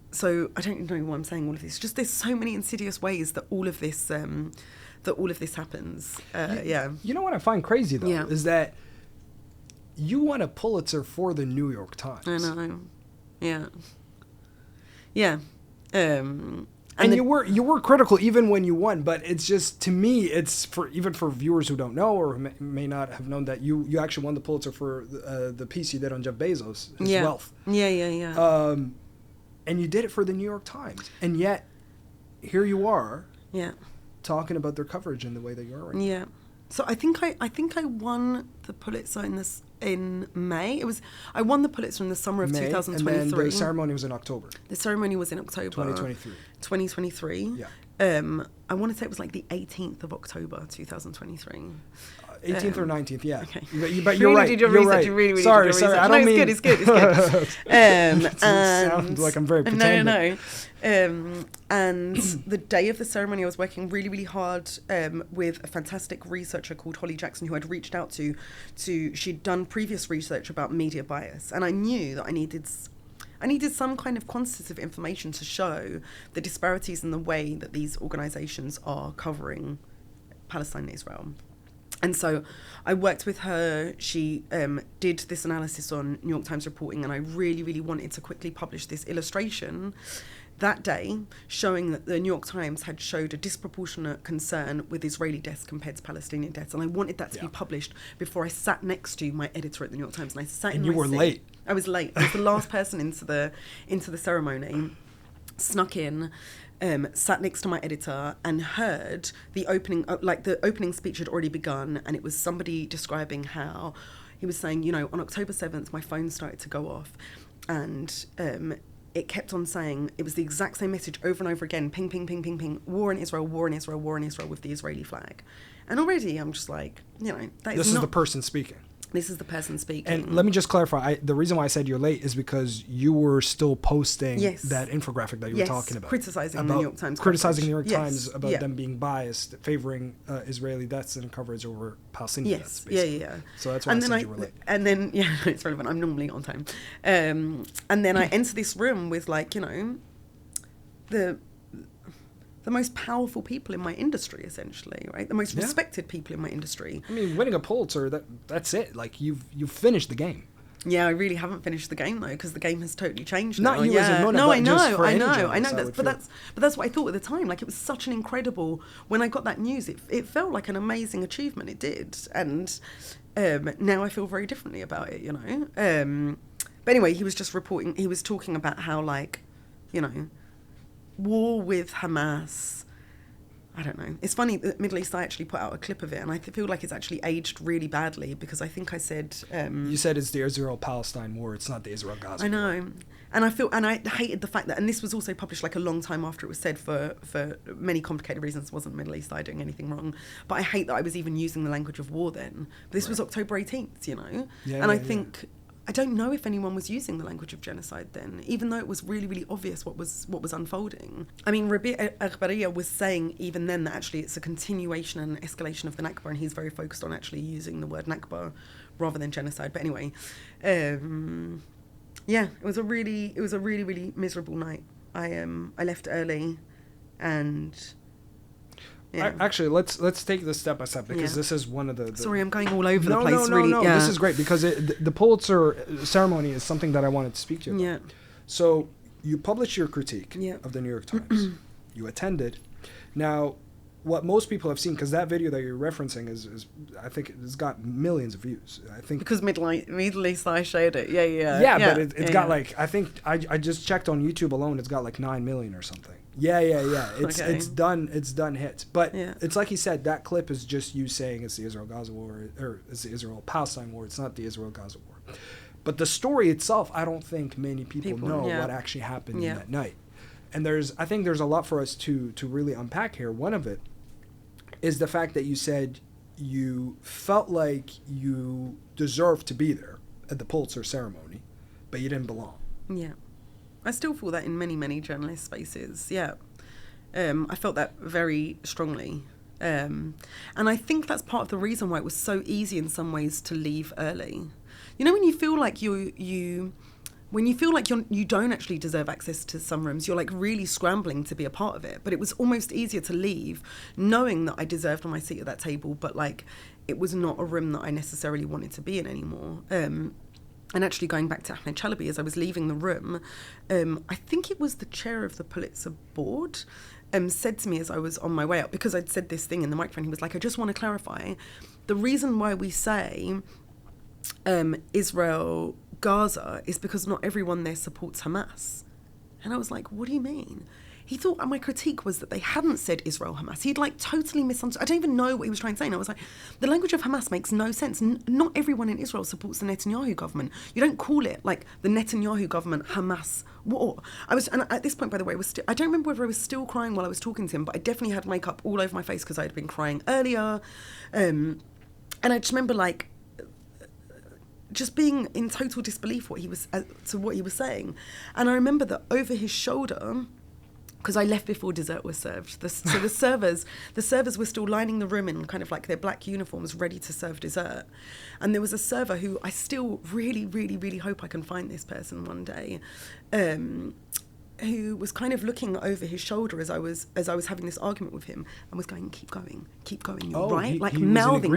So I don't even know why I'm saying all of this. Just there's so many insidious ways that all of this happens. You know what I find crazy though is that you won a Pulitzer for the New York Times. I know. Yeah. And you were critical even when you won, but it's just, to me, it's for viewers who don't know or may not have known that you actually won the Pulitzer for the piece you did on Jeff Bezos, his wealth. Yeah. And you did it for the New York Times, and yet here you are, talking about their coverage in the way that you are right now. So I think I won the Pulitzer in May. I won the Pulitzer in the summer of 2023. And then the ceremony was in October. The ceremony was in October 2023. Yeah. I want to say it was like the 18th of October 2023. 18th or 19th, yeah. Okay. But you're right. You're right. You really sorry, did your research. I don't mean... It's good. It sounds like I'm very pretending. No. And the day of the ceremony, I was working really, really hard with a fantastic researcher called Holly Jackson, who I'd reached out to. She'd done previous research about media bias, and I knew that I needed some kind of quantitative information to show the disparities in the way that these organisations are covering Palestine and Israel. And so I worked with her. She did this analysis on New York Times reporting, and I really, really wanted to quickly publish this illustration that day showing that the New York Times had showed a disproportionate concern with Israeli deaths compared to Palestinian deaths. And I wanted that to be published before I sat next to my editor at the New York Times. And I sat in my seat. And you were late. I was late. I was the last person into the ceremony, snuck in, sat next to my editor and heard the opening speech had already begun, and it was somebody describing how he was saying, on October 7th, my phone started to go off, and it kept on saying, it was the exact same message over and over again, ping, ping, ping, ping, ping, war in Israel, war in Israel, war in Israel, with the Israeli flag. And already I'm just like, that is This is the person speaking. This is the person speaking. And let me just clarify. The reason why I said you're late is because you were still posting Yes. that infographic that you were talking about. Criticizing the New York Times. Criticizing the New coverage. York Times Yes. about them being biased, favoring Israeli deaths and coverage over Palestinian deaths. Yes, Basically. yeah. So that's why I said you were late. And then, yeah, it's relevant. I'm normally on time. And then I enter this room with, like, you know, the most powerful people in my industry, essentially, right? The most respected people in my industry. I mean, winning a Pulitzer, that's it. Like, you've finished the game. Yeah, I really haven't finished the game though, because the game has totally changed Not now. you as a Mona, no, but I just know, for I any know, journalist, but that's what I thought at the time. Like, it was such an incredible. When I got that news, it felt like an amazing achievement. It did, and now I feel very differently about it. You know, but anyway, he was just reporting. He was talking about how, like, you know, war with Hamas. I don't know. It's funny that Middle East, I actually put out a clip of it, and I feel like it's actually aged really badly, because I think I said... you said it's the Israel-Palestine war. It's not the Israel-Gaza war. I know. And I hated the fact that, and this was also published like a long time after it was said for many complicated reasons. It wasn't Middle East Eye doing anything wrong. But I hate that I was even using the language of war then. But this was October 18th, you know? Yeah, and I think... I don't know if anyone was using the language of genocide then, even though it was really, really obvious what was unfolding. I mean, Rabi' Aghbariya was saying even then that actually it's a continuation and escalation of the Nakba, and he's very focused on actually using the word Nakba rather than genocide. But anyway, yeah, it was a really, really miserable night. I left early, and... Yeah. Actually, let's take this step by step, because this is one of the... Sorry, I'm going all over the place. No. This is great, because the Pulitzer ceremony is something that I wanted to speak to you about. Yeah. So you published your critique of the New York Times. You attended. Now, what most people have seen, because that video that you're referencing is I think it's got millions of views. I think because Middle East I showed it. Yeah. Yeah, but it's got like, I think I just checked on YouTube alone. It's got like 9 million or something. Yeah. It's done hits. But it's like he said, that clip is just you saying it's the Israel-Gaza war, or it's the Israel-Palestine war. It's not the Israel-Gaza war. But the story itself, I don't think many people know what actually happened in that night. And I think there's a lot for us to really unpack here. One of it is the fact that you said you felt like you deserved to be there at the Pulitzer ceremony, but you didn't belong. Yeah. I still feel that in many, many journalist spaces, yeah. I felt that very strongly. And I think that's part of the reason why it was so easy in some ways to leave early. You know, when you feel like you don't actually deserve access to some rooms, you're like really scrambling to be a part of it. But it was almost easier to leave knowing that I deserved my seat at that table, but like it was not a room that I necessarily wanted to be in anymore. And actually going back to Ahmed Chalabi, as I was leaving the room, I think it was the chair of the Pulitzer board said to me as I was on my way up, because I'd said this thing in the microphone, he was like, I just want to clarify, the reason why we say Israel Gaza is because not everyone there supports Hamas. And I was like, what do you mean? He thought my critique was that they hadn't said Israel Hamas. He'd like totally misunderstood. I don't even know what he was trying to say. And I was like, the language of Hamas makes no sense. Not everyone in Israel supports the Netanyahu government. You don't call it like the Netanyahu government Hamas war. And at this point, by the way, I don't remember whether I was still crying while I was talking to him, but I definitely had makeup all over my face because I had been crying earlier. And I just remember like, just being in total disbelief what he was saying. And I remember that over his shoulder, because I left before dessert was served. So the servers were still lining the room in kind of like their black uniforms, ready to serve dessert. And there was a server who I still really, really, really hope I can find this person one day, who was kind of looking over his shoulder as I was having this argument with him, and was going, keep going, you're right, like mouthing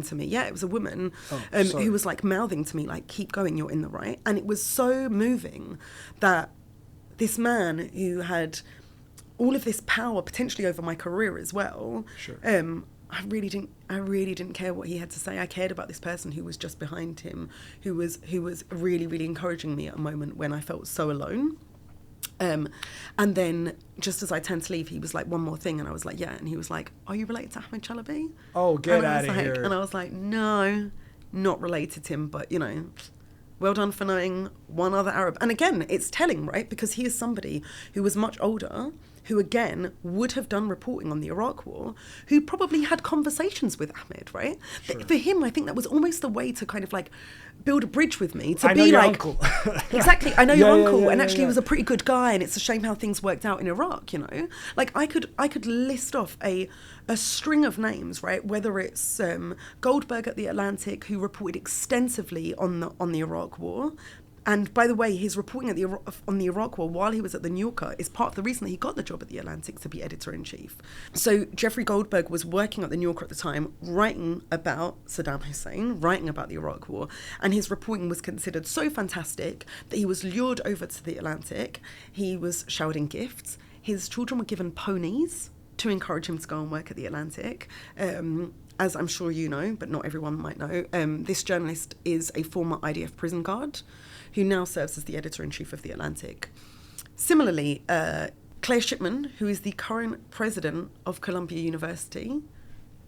to me. Yeah, it was a woman who was like mouthing to me, like, keep going, you're in the right. And it was so moving that this man who had all of this power potentially over my career as well. Sure. I really didn't care what he had to say. I cared about this person who was just behind him, who was really, really encouraging me at a moment when I felt so alone. And then just as I turned to leave, he was like, one more thing. And I was like, yeah. And he was like, are you related to Ahmed Chalabi? Oh, get out of here. And I was like, no, not related to him, but, you know, well done for knowing one other Arab. And again, it's telling, right? Because he is somebody who was much older. who again would have done reporting on the Iraq War, who probably had conversations with Ahmed, right? Sure. For him, I think that was almost a way to kind of like build a bridge with me, to I be know your like, uncle. exactly, I know your uncle, and actually yeah. he was a pretty good guy, and it's a shame how things worked out in Iraq, you know? Like I could list off a string of names, right? Whether it's Goldberg at the Atlantic, who reported extensively on the Iraq War. And by the way, his reporting on the Iraq War while he was at the New Yorker is part of the reason that he got the job at the Atlantic to be editor-in-chief. So Jeffrey Goldberg was working at the New Yorker at the time, writing about Saddam Hussein, writing about the Iraq War, and his reporting was considered so fantastic that he was lured over to the Atlantic. He was showered in gifts. His children were given ponies to encourage him to go and work at the Atlantic. As I'm sure you know, but not everyone might know, this journalist is a former IDF prison guard who now serves as the editor-in-chief of The Atlantic. Similarly, Claire Shipman, who is the current president of Columbia University,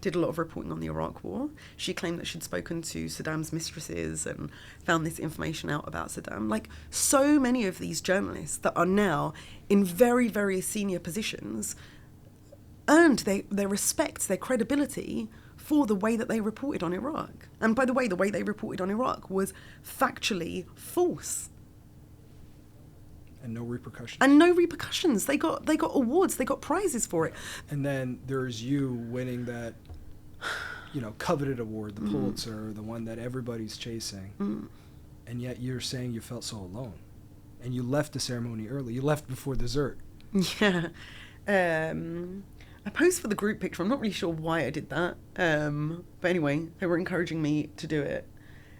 did a lot of reporting on the Iraq War. She claimed that she'd spoken to Saddam's mistresses and found this information out about Saddam. Like, so many of these journalists that are now in very, very senior positions earned their respect, their credibility for the way that they reported on Iraq. And by the way they reported on Iraq was factually false. And no repercussions. And no repercussions. They got awards, they got prizes for it. And then there's you winning that, coveted award, the Pulitzer, the one that everybody's chasing. And yet you're saying you felt so alone. And you left the ceremony early. You left before dessert. Yeah. I posed for the group picture. I'm not really sure why I did that. But anyway, they were encouraging me to do it.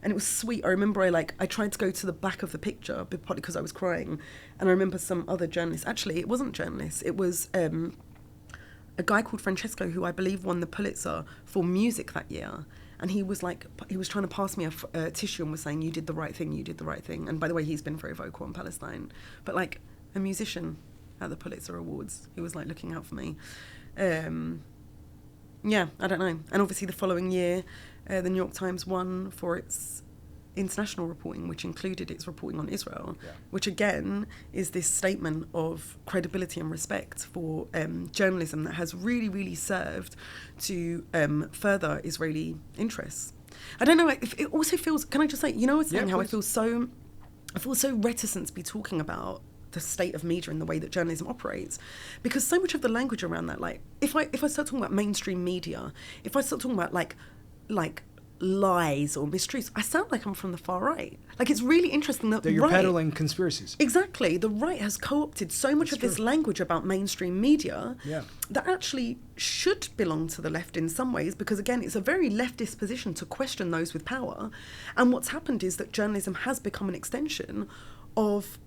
And it was sweet. I remember I tried to go to the back of the picture, partly because I was crying. And I remember some other journalists. Actually, it wasn't journalists. It was a guy called Francesco, who I believe won the Pulitzer for music that year. And he was trying to pass me a tissue and was saying, you did the right thing, you did the right thing. And by the way, he's been very vocal on Palestine. But like a musician at the Pulitzer Awards, he was like looking out for me. Yeah, I don't know. And obviously the following year, the New York Times won for its international reporting, which included its reporting on Israel, which again is this statement of credibility and respect for journalism that has really, really served to further Israeli interests. I don't know, if it also feels, can I just say, I was saying how I feel so reticent to be talking about the state of media and the way that journalism operates, because so much of the language around that, like if I start talking about mainstream media, if I start talking about like lies or mistruths, I sound like I'm from the far right. Like, it's really interesting that you're peddling conspiracies. Exactly. The right has co-opted so much of this language about mainstream media that actually should belong to the left in some ways, because again, it's a very leftist position to question those with power. And what's happened is that journalism has become an extension of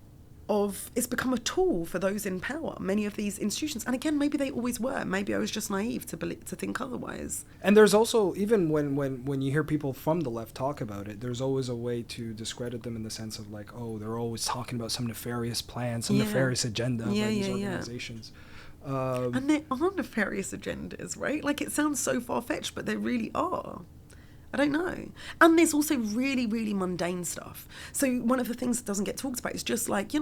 it's become a tool for those in power, many of these institutions. And again, maybe they always were. Maybe I was just naive to think otherwise. And there's also, even when you hear people from the left talk about it, there's always a way to discredit them in the sense of like, oh, they're always talking about some nefarious plan, some nefarious agenda by these organizations. And there are nefarious agendas, right? Like, it sounds so far-fetched, but there really are. I don't know. And there's also really, really mundane stuff. So one of the things that doesn't get talked about is just like,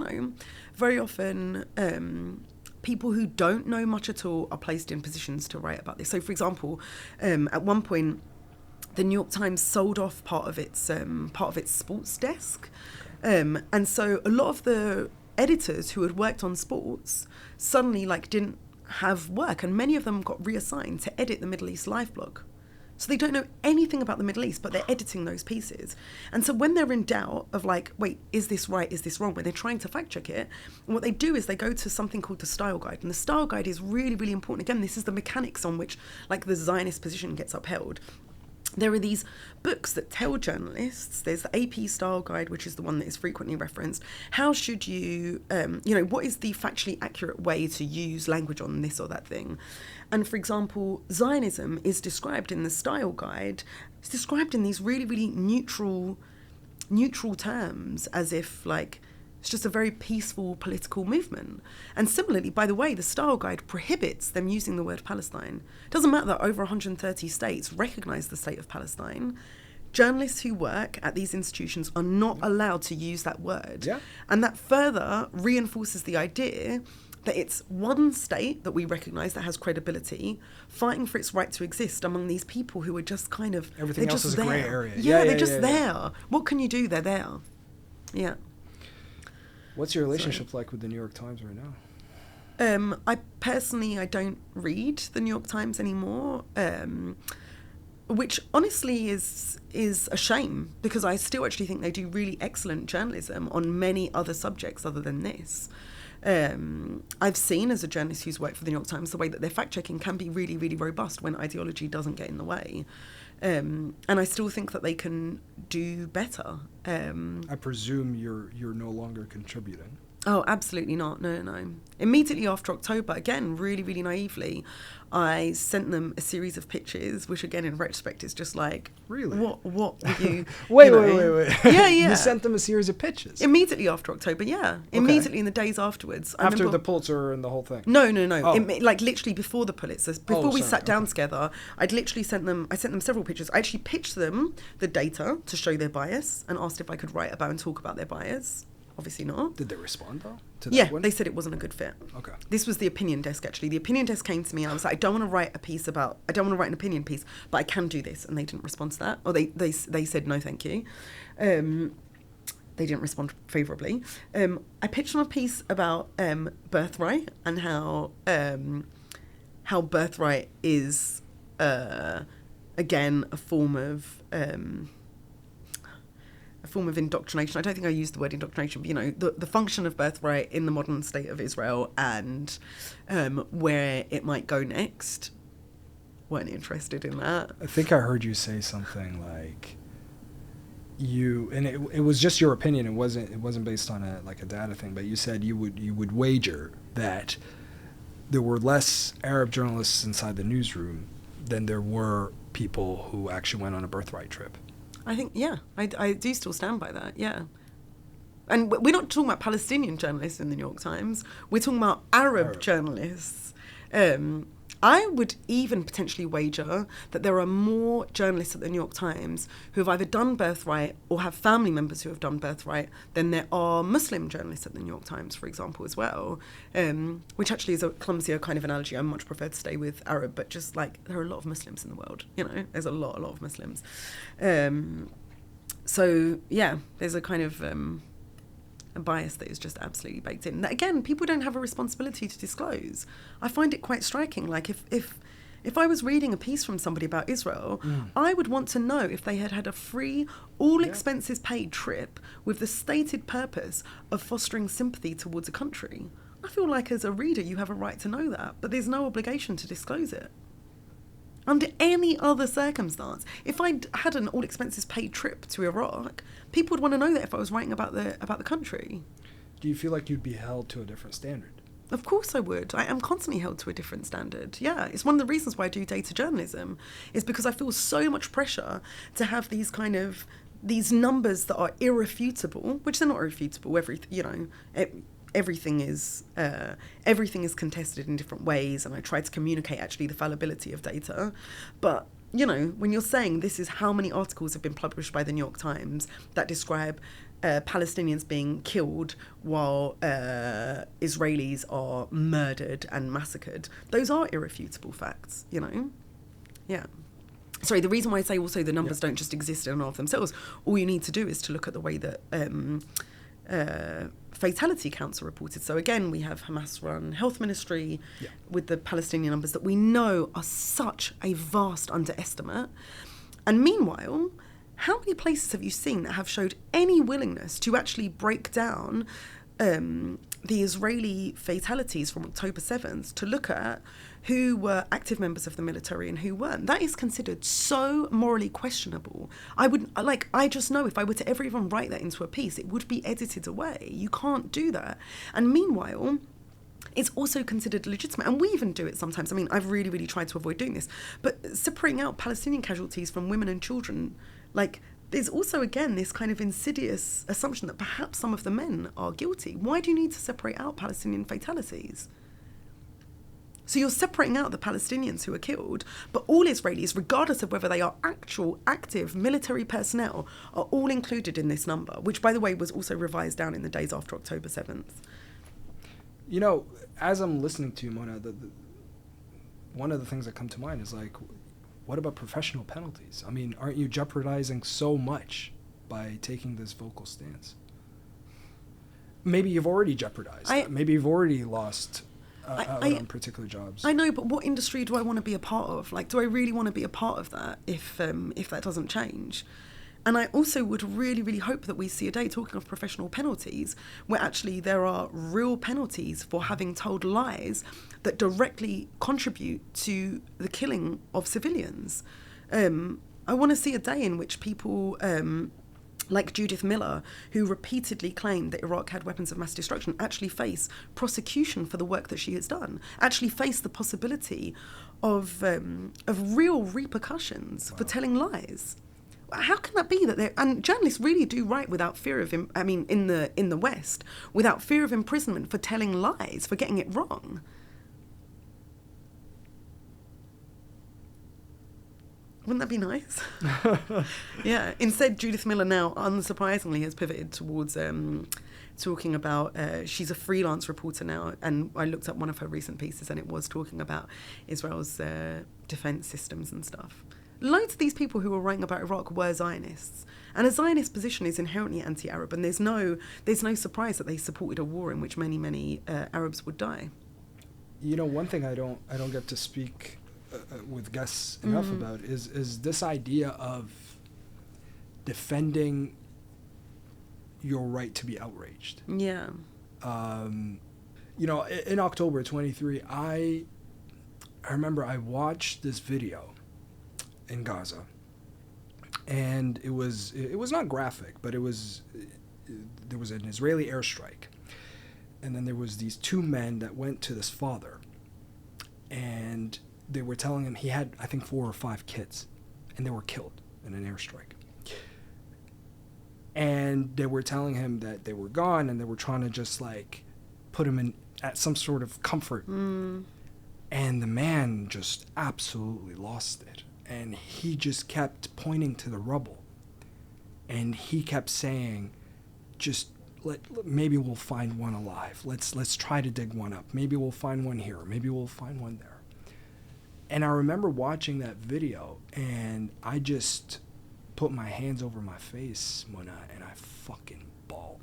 very often people who don't know much at all are placed in positions to write about this. So, for example, at one point, the New York Times sold off part of its sports desk. And so a lot of the editors who had worked on sports suddenly didn't have work, and many of them got reassigned to edit the Middle East Live blog. So they don't know anything about the Middle East, but they're editing those pieces. And so when they're in doubt of wait, is this right, is this wrong, when they're trying to fact check it, what they do is they go to something called the style guide. And the style guide is really, really important. Again, this is the mechanics on which the Zionist position gets upheld. There are these books that tell journalists, there's the AP Style Guide, which is the one that is frequently referenced. How should you, what is the factually accurate way to use language on this or that thing? And for example, Zionism is described in the Style Guide, it's described in these really, really neutral terms, as if it's just a very peaceful political movement. And similarly, by the way, the Style Guide prohibits them using the word Palestine. It doesn't matter that over 130 states recognise the state of Palestine. Journalists who work at these institutions are not allowed to use that word. Yeah. And that further reinforces the idea that it's one state that we recognise that has credibility, fighting for its right to exist among these people who are just kind of... Everything else is a grey area. Yeah, they're just there. What can you do? They're there. Yeah. What's your relationship like with the New York Times right now? I don't read the New York Times anymore, which honestly is a shame, because I still actually think they do really excellent journalism on many other subjects other than this. I've seen, as a journalist who's worked for the New York Times, the way that their fact-checking can be really, really robust when ideology doesn't get in the way. And I still think that they can do better. I presume you're no longer contributing. Oh, absolutely not. No. Immediately after October, again, really, really naively, I sent them a series of pictures, which again, in retrospect, is just like, really? What were you... Wait. Yeah. You sent them a series of pictures? Immediately after October, yeah. Okay. Immediately in the days afterwards. After the Pulitzer and the whole thing? No. Oh. Like literally before the Pulitzer. Before we sat down together, I sent them several pictures. I actually pitched them the data to show their bias and asked if I could write about and talk about their bias. Obviously not. Did they respond, though, to that? One? They said it wasn't a good fit. Okay. This was the opinion desk, actually. The opinion desk came to me and I was like, I don't want to write an opinion piece, but I can do this. And they didn't respond to that. Or they said, no, thank you. They didn't respond favourably. I pitched them a piece about birthright and how birthright is, again, a form of indoctrination. I don't think I used the word indoctrination, but the function of birthright in the modern state of Israel and where it might go next. Weren't interested in that. I think I heard you say something like it was just your opinion. It wasn't based on a data thing, but you said you would wager that there were less Arab journalists inside the newsroom than there were people who actually went on a birthright trip. I think, yeah, I do still stand by that, yeah. And we're not talking about Palestinian journalists in the New York Times. We're talking about Arab journalists. I would even potentially wager that there are more journalists at the New York Times who have either done birthright or have family members who have done birthright than there are Muslim journalists at the New York Times, for example, as well, which actually is a clumsier kind of analogy. I much prefer to stay with Arab, but just like there are a lot of Muslims in the world, there's a lot of Muslims. So, yeah, there's a kind of a bias that is just absolutely baked in. That, again, people don't have a responsibility to disclose. I find it quite striking. Like, if I was reading a piece from somebody about Israel, I would want to know if they had a free, all-expenses paid trip with the stated purpose of fostering sympathy towards a country. I feel like as a reader, you have a right to know that, but there's no obligation to disclose it. Under any other circumstance, if I had an all-expenses paid trip to Iraq, people would want to know that if I was writing about the country. Do you feel like you'd be held to a different standard? Of course I would. I am constantly held to a different standard. Yeah, it's one of the reasons why I do data journalism, is because I feel so much pressure to have these numbers that are irrefutable, which they're not irrefutable. Everything is contested in different ways, and I try to communicate actually the fallibility of data. But, when you're saying this is how many articles have been published by the New York Times that describe Palestinians being killed while Israelis are murdered and massacred, those are irrefutable facts, Yeah. Sorry, the reason why I say also the numbers don't just exist in and of themselves, all you need to do is to look at the way that fatality counts are reported. So again, we have Hamas-run health ministry with the Palestinian numbers that we know are such a vast underestimate. And meanwhile, how many places have you seen that have showed any willingness to actually break down the Israeli fatalities from October 7th to look at who were active members of the military and who weren't? That is considered so morally questionable. I just know if I were to ever even write that into a piece, it would be edited away. You can't do that. And meanwhile, it's also considered legitimate. And we even do it sometimes. I mean, I've really, really tried to avoid doing this. But separating out Palestinian casualties from women and children, there's also, again, this kind of insidious assumption that perhaps some of the men are guilty. Why do you need to separate out Palestinian fatalities? So you're separating out the Palestinians who are killed, but all Israelis, regardless of whether they are actual, active military personnel, are all included in this number, which, by the way, was also revised down in the days after October 7th. You know, as I'm listening to you, Mona, one of the things that come to mind is like, what about professional penalties? I mean, aren't you jeopardizing so much by taking this vocal stance? Maybe you've already jeopardized. Maybe you've already lost out on particular jobs. I know, but what industry do I want to be a part of? Like, do I really want to be a part of that if that doesn't change? And I also would really, really hope that we see a day, talking of professional penalties, where actually there are real penalties for having told lies that directly contribute to the killing of civilians. I want to see a day in which people like Judith Miller, who repeatedly claimed that Iraq had weapons of mass destruction, actually face prosecution for the work that she has done, actually face the possibility of real repercussions for telling lies. How can that be that and journalists really do write without fear of in the West, without fear of imprisonment for telling lies, for getting it wrong? Wouldn't that be nice? Yeah. Instead, Judith Miller now, unsurprisingly, has pivoted towards talking about, she's a freelance reporter now, and I looked up one of her recent pieces and it was talking about Israel's defense systems and stuff. Loads of these people who were writing about Iraq were Zionists, and a Zionist position is inherently anti-Arab, and there's no surprise that they supported a war in which many Arabs would die. You know, one thing I don't get to speak with guests enough about is this idea of defending your right to be outraged. Yeah. You know, in October 23, I remember I watched this video in Gaza, and it was not graphic, but there was an Israeli airstrike, and then there was these two men that went to this father, and they were telling him he had, I think, 4 or 5 kids, and they were killed in an airstrike. And they were telling him that they were gone, and they were trying to just like put him at some sort of comfort. And the man just absolutely lost it. And he just kept pointing to the rubble. And he kept saying, just maybe we'll find one alive. Let's try to dig one up. Maybe we'll find one here. Maybe we'll find one there. And I remember watching that video, and I just put my hands over my face, Mona, and I fucking bawled.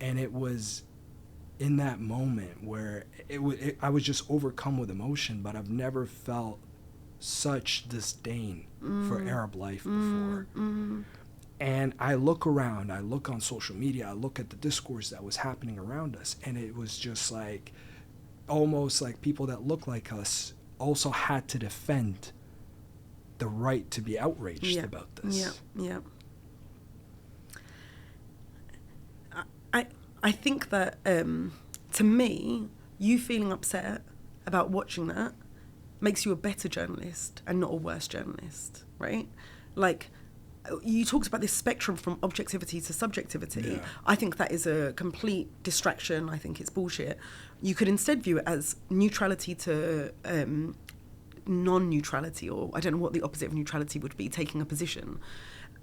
And it was in that moment where I was just overcome with emotion, but I've never felt such disdain for Arab life before. And I look around, I look on social media, I look at the discourse that was happening around us, and it was just like, almost like people that look like us also had to defend the right to be outraged about this. Yeah. I think that, to me, you feeling upset about watching that makes you a better journalist and not a worse journalist, right? Like, you talked about this spectrum from objectivity to subjectivity. Yeah. I think that is a complete distraction. I think it's bullshit. You could instead view it as neutrality to non-neutrality, or I don't know what the opposite of neutrality would be, taking a position.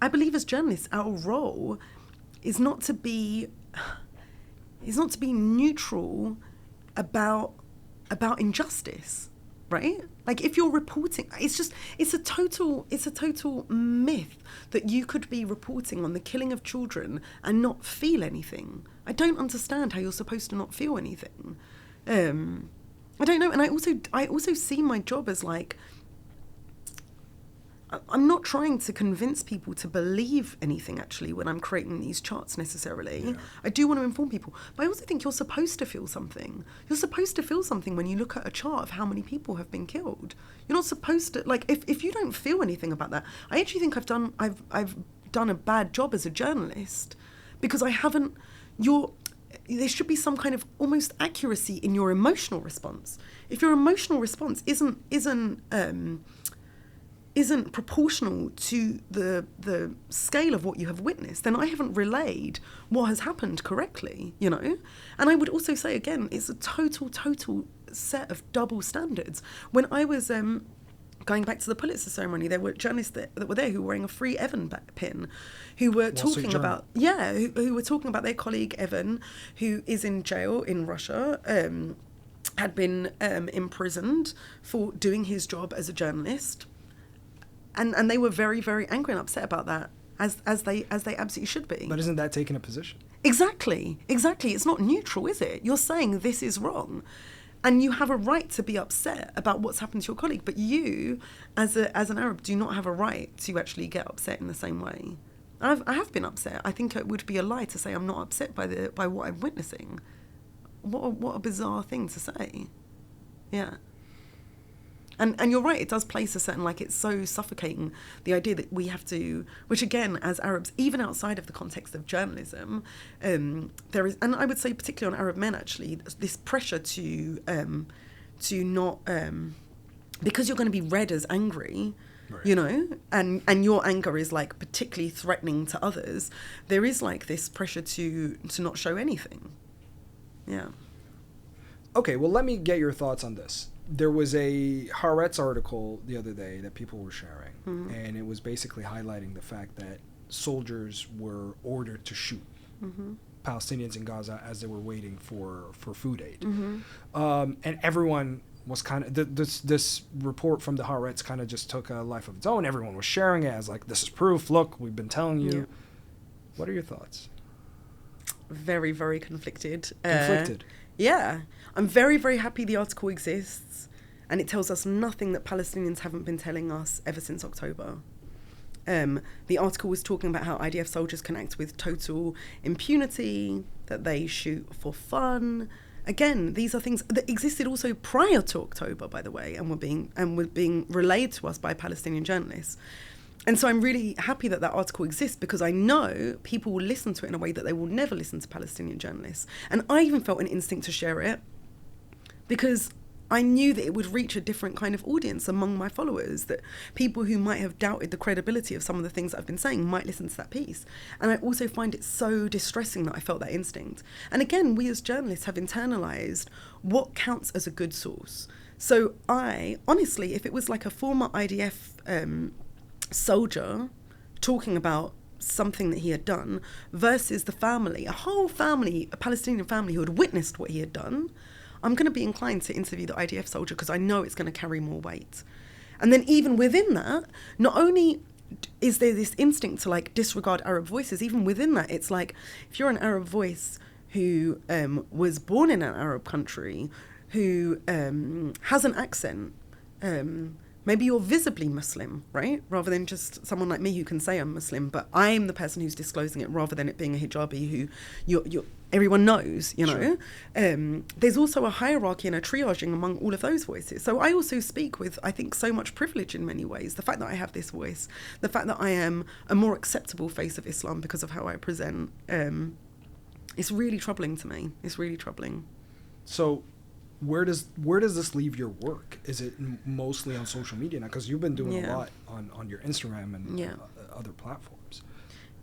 I believe as journalists, our role is not to be neutral about injustice. Right? Like, if you're reporting, it's a total myth that you could be reporting on the killing of children and not feel anything. I don't understand how you're supposed to not feel anything. I don't know. And I also see my job as like, I'm not trying to convince people to believe anything, actually, when I'm creating these charts necessarily. Yeah. I do want to inform people. But I also think you're supposed to feel something. You're supposed to feel something when you look at a chart of how many people have been killed. You're not supposed to, like, if you don't feel anything about that, I actually think I've done a bad job as a journalist, because I haven't, there should be some kind of almost accuracy in your emotional response. If your emotional response isn't proportional to the scale of what you have witnessed, then I haven't relayed what has happened correctly, you know? And I would also say, again, it's a total set of double standards. When I was going back to the Pulitzer ceremony, there were journalists that were there who were wearing a Free Evan pin, who were talking about, who were talking about their colleague Evan, who is in jail in Russia, had been imprisoned for doing his job as a journalist, and they were very, very angry and upset about that, as they absolutely should be. But isn't that taking a position? Exactly. It's not neutral, is it? You're saying this is wrong. And you have a right to be upset about what's happened to your colleague, but you, as an Arab, do not have a right to actually get upset in the same way. I have been upset. I think it would be a lie to say I'm not upset by what I'm witnessing. What a bizarre thing to say. Yeah. And you're right, it does place a certain, like, it's so suffocating, the idea that we have to, which again, as Arabs, even outside of the context of journalism, there is, and I would say particularly on Arab men actually, this pressure to not, because you're going to be read as angry, right, you know, and your anger is like particularly threatening to others, there is like this pressure to not show anything. Yeah. Okay, well, let me get your thoughts on this. There was a Haaretz article the other day that people were sharing, and it was basically highlighting the fact that soldiers were ordered to shoot Palestinians in Gaza as they were waiting for food aid. And everyone was kind of, this report from the Haaretz kind of just took a life of its own. Everyone was sharing it as like, this is proof, look, we've been telling you. Yeah. What are your thoughts? Very, very conflicted. Yeah. I'm very, very happy the article exists, and it tells us nothing that Palestinians haven't been telling us ever since October. The article was talking about how IDF soldiers can act with total impunity, that they shoot for fun. Again, these are things that existed also prior to October, by the way, and were being relayed to us by Palestinian journalists. And so I'm really happy that article exists, because I know people will listen to it in a way that they will never listen to Palestinian journalists. And I even felt an instinct to share it, because I knew that it would reach a different kind of audience among my followers, that people who might have doubted the credibility of some of the things that I've been saying might listen to that piece. And I also find it so distressing that I felt that instinct. And again, we as journalists have internalized what counts as a good source. So I, honestly, if it was like a former IDF soldier talking about something that he had done versus the family, a whole family, a Palestinian family who had witnessed what he had done, I'm going to be inclined to interview the IDF soldier, because I know it's going to carry more weight. And then even within that, not only is there this instinct to like disregard Arab voices, even within that, it's like, if you're an Arab voice who was born in an Arab country, who has an accent, maybe you're visibly Muslim, right? Rather than just someone like me who can say I'm Muslim, but I'm the person who's disclosing it, rather than it being a hijabi who everyone knows, you know? Sure. There's also a hierarchy and a triaging among all of those voices. So I also speak with, I think, so much privilege in many ways. The fact that I have this voice, the fact that I am a more acceptable face of Islam because of how I present, it's really troubling to me. It's really troubling. So where does this leave your work? Is it mostly on social media now? Because you've been doing a lot on your Instagram and other platforms.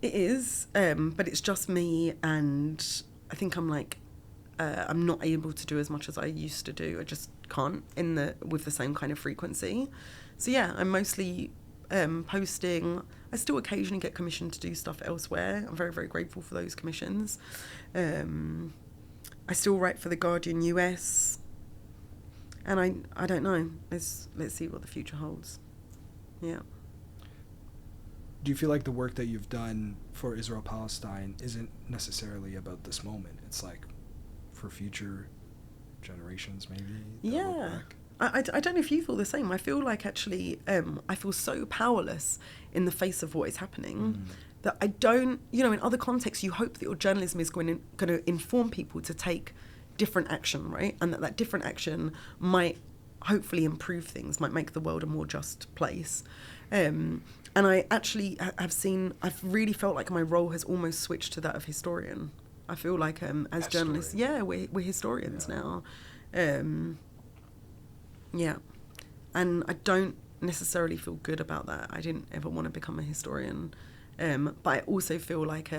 It is, but it's just me, and I think I'm like, I'm not able to do as much as I used to do. I just can't with the same kind of frequency. So yeah, I'm mostly posting. I still occasionally get commissioned to do stuff elsewhere. I'm very, very grateful for those commissions. I still write for The Guardian US. And I don't know. Let's see what the future holds. Yeah. Do you feel like the work that you've done for Israel-Palestine isn't necessarily about this moment? It's like for future generations, maybe? Yeah. I don't know if you feel the same. I feel like actually I feel so powerless in the face of what is happening that I don't, you know, in other contexts you hope that your journalism is going to inform people to take different action, right? And that different action might hopefully improve things, might make the world a more just place. And I actually I've really felt like my role has almost switched to that of historian. I feel like as journalists, we're historians now. Yeah. And I don't necessarily feel good about that. I didn't ever want to become a historian. But I also feel like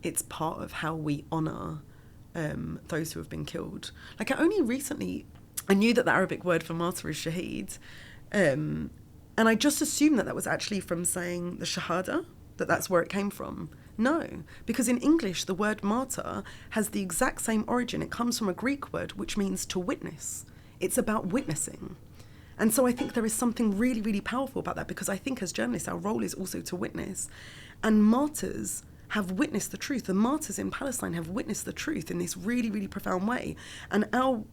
it's part of how we honour those who have been killed. Like I only recently, I knew that the Arabic word for martyr is shaheed, And I just assumed that was actually from saying the Shahada, that's where it came from. No, because in English, the word martyr has the exact same origin. It comes from a Greek word, which means to witness. It's about witnessing. And so I think there is something really, really powerful about that, because I think as journalists, our role is also to witness. And martyrs have witnessed the truth. The martyrs in Palestine have witnessed the truth in this really, really profound way. And our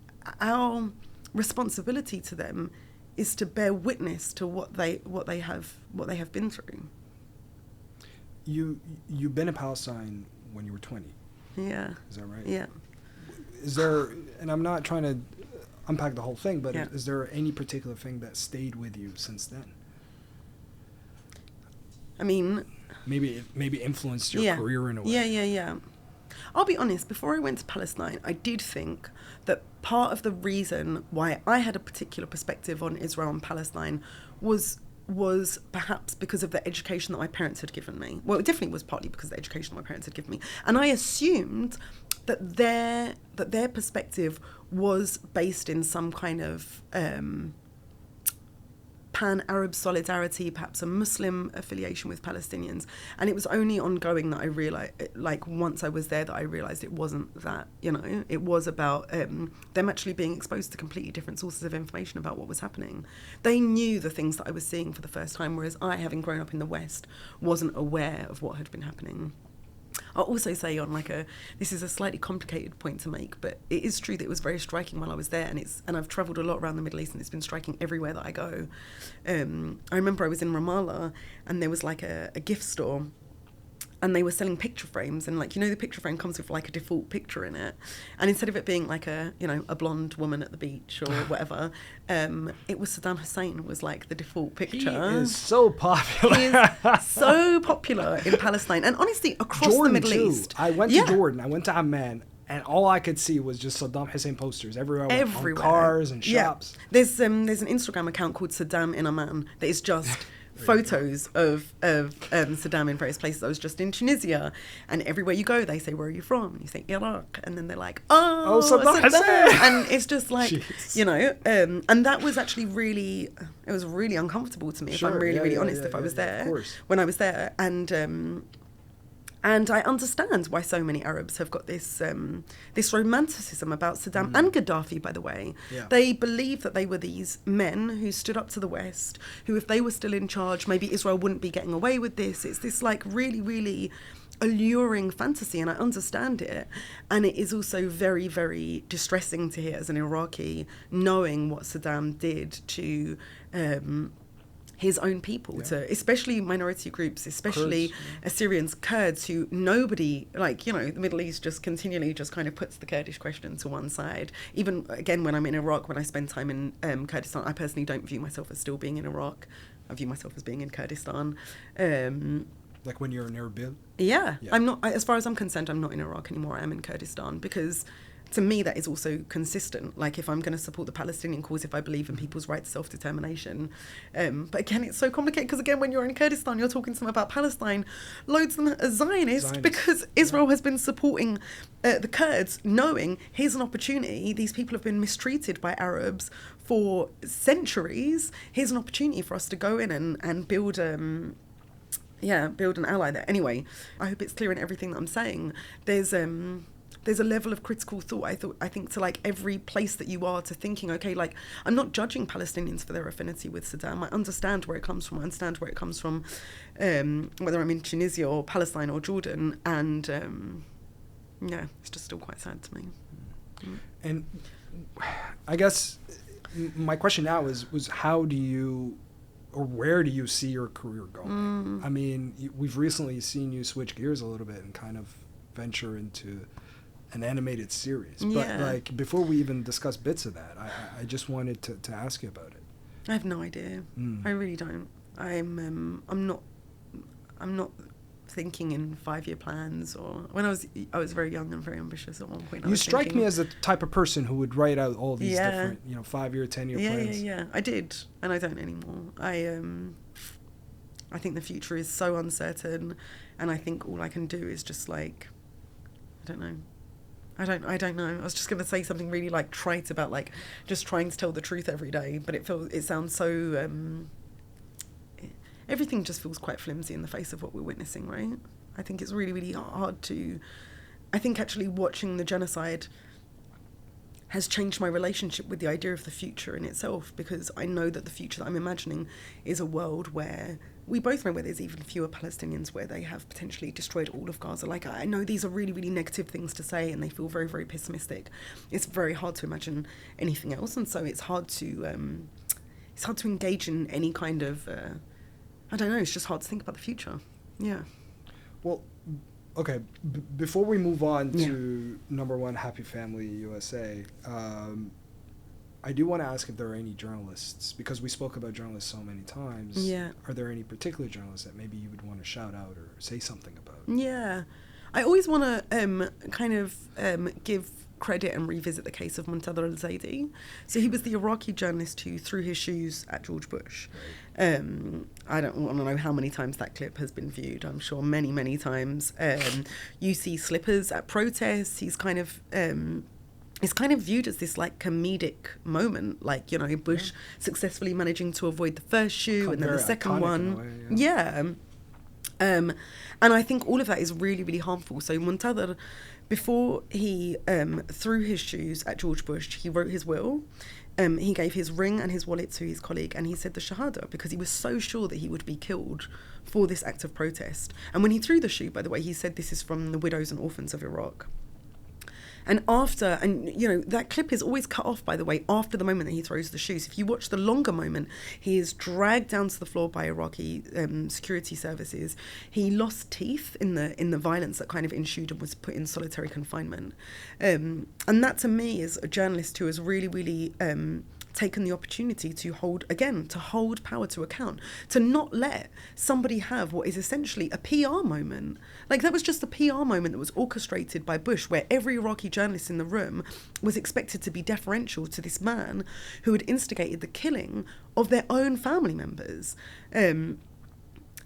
responsibility to them is to bear witness to what they have been through. You've been in Palestine when you were 20. Yeah. Is that right? Yeah. Is there, and I'm not trying to unpack the whole thing, but yeah. Is there any particular thing that stayed with you since then? I mean, maybe influenced your career in a way. Yeah. I'll be honest, before I went to Palestine, I did think that part of the reason why I had a particular perspective on Israel and Palestine was perhaps because of the education that my parents had given me. Well, it definitely was partly because of the education that my parents had given me. And I assumed that their perspective was based in some kind of pan-Arab solidarity, perhaps a Muslim affiliation with Palestinians. And it was only ongoing that I realized, like once I was there, that I realized it wasn't that, it was about them actually being exposed to completely different sources of information about what was happening. They knew the things that I was seeing for the first time, whereas I, having grown up in the West, wasn't aware of what had been happening. I'll also say this is a slightly complicated point to make, but it is true that it was very striking while I was there, and I've travelled a lot around the Middle East, and it's been striking everywhere that I go. I remember I was in Ramallah, and there was a gift store, and they were selling picture frames, and the picture frame comes with a default picture in it, and instead of it being a blonde woman at the beach or whatever, it was Saddam Hussein was the default picture. He is so popular. He is so popular in Palestine, and honestly across Jordan the Middle too. East. I went to Jordan. I went to Amman. And all I could see was just Saddam Hussein posters everywhere. On cars and shops. Yeah. There's an Instagram account called Saddam in Amman that is just photos of Saddam in various places. I was just in Tunisia, and everywhere you go, they say, "Where are you from?" And you say Iraq, and then they're like, "Oh, Saddam Hussein," and it's just and that was actually it was really uncomfortable to me, if I'm really honest. If I was there, when I was there, and I understand why so many Arabs have got this romanticism about Saddam and Gaddafi, by the way. Yeah. They believe that they were these men who stood up to the West, who, if they were still in charge, maybe Israel wouldn't be getting away with this. It's this really, really alluring fantasy, and I understand it. And it is also very, very distressing to hear as an Iraqi, knowing what Saddam did to his own people, to especially minority groups, especially Kurds, Assyrians, Kurds, who nobody, the Middle East just continually just kind of puts the Kurdish question to one side. Even, again, when I'm in Iraq, when I spend time in Kurdistan, I personally don't view myself as still being in Iraq. I view myself as being in Kurdistan. Like when you're in Erbil? Yeah. I'm not, as far as I'm concerned, I'm not in Iraq anymore. I am in Kurdistan, because to me, that is also consistent. If I'm going to support the Palestinian cause, if I believe in people's right to self-determination. But again, it's so complicated, because again, when you're in Kurdistan, you're talking to them about Palestine. Loads of them are Zionist. Because Israel has been supporting the Kurds, knowing here's an opportunity. These people have been mistreated by Arabs for centuries. Here's an opportunity for us to go in and build an ally there. Anyway, I hope it's clear in everything that I'm saying. There's a level of critical thought, I think, to every place that you are, to thinking, okay, I'm not judging Palestinians for their affinity with Saddam. I understand where it comes from. I understand where it comes from, whether I'm in Tunisia or Palestine or Jordan. And it's just still quite sad to me. And I guess my question now was how do you, or where do you see your career going? I mean, we've recently seen you switch gears a little bit and kind of venture into an animated series. But before we even discuss bits of that, I just wanted to ask you about it. I have no idea. I really don't. I'm not thinking in 5-year plans, or when I was very young and very ambitious at one point. You strike me as the type of person who would write out all these different, 5-year, 10-year plans. Yeah. I did, and I don't anymore. I think the future is so uncertain, and I think all I can do is just I don't know, I don't know. I was just going to say something really like trite about like just trying to tell the truth every day, but it sounds so everything just feels quite flimsy in the face of what we're witnessing, right? I think it's really, really hard to... I think actually watching the genocide has changed my relationship with the idea of the future in itself, because I know that the future that I'm imagining is a world where we both know where there's even fewer Palestinians, where they have potentially destroyed all of Gaza. Like, I know these are really, really negative things to say, and they feel very, very pessimistic. It's very hard to imagine anything else, and so it's hard to engage in any kind of... I don't know, it's just hard to think about the future. Yeah. Well, okay, before we move on to number one, Happy Family USA, I do want to ask if there are any journalists, because we spoke about journalists so many times. Yeah. Are there any particular journalists that maybe you would want to shout out or say something about? Yeah. I always want to give credit and revisit the case of Muntader al-Zaidi. So he was the Iraqi journalist who threw his shoes at George Bush. I don't want to know how many times that clip has been viewed. I'm sure many, many times. You see slippers at protests. He's kind of viewed as this like comedic moment, like, you know, Bush successfully managing to avoid the first shoe and then the second one. And I think all of that is really, really harmful. So Muntader, before he threw his shoes at George Bush, he wrote his will. He gave his ring and his wallet to his colleague, and he said the Shahada, because he was so sure that he would be killed for this act of protest. And when he threw the shoe, by the way, he said this is from the widows and orphans of Iraq. And you know, that clip is always cut off, by the way, after the moment that he throws the shoes. If you watch the longer moment, he is dragged down to the floor by Iraqi security services. He lost teeth in the violence that kind of ensued and was put in solitary confinement. And that, to me, is a journalist who has really, really taken the opportunity to hold power to account, to not let somebody have what is essentially a PR moment. Like, that was just a PR moment that was orchestrated by Bush, where every Iraqi journalist in the room was expected to be deferential to this man who had instigated the killing of their own family members. And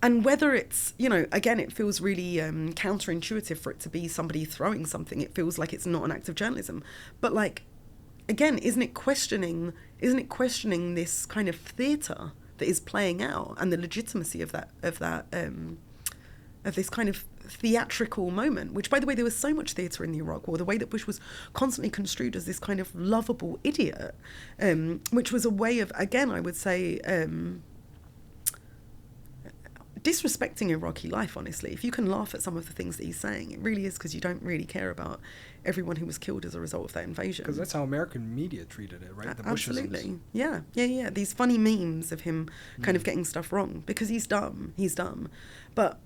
whether it's, you know, again, it feels really counterintuitive for it to be somebody throwing something. It feels like it's not an act of journalism. But, like, again, isn't it questioning this kind of theatre that is playing out, and the legitimacy of this kind of theatrical moment, which, by the way, there was so much theatre in the Iraq War, the way that Bush was constantly construed as this kind of lovable idiot, which was a way of, again, I would say, disrespecting Iraqi life, honestly. If you can laugh at some of the things that he's saying, it really is because you don't really care about everyone who was killed as a result of that invasion. Because that's how American media treated it, right? Absolutely. Yeah. These funny memes of him kind of getting stuff wrong, because he's dumb. But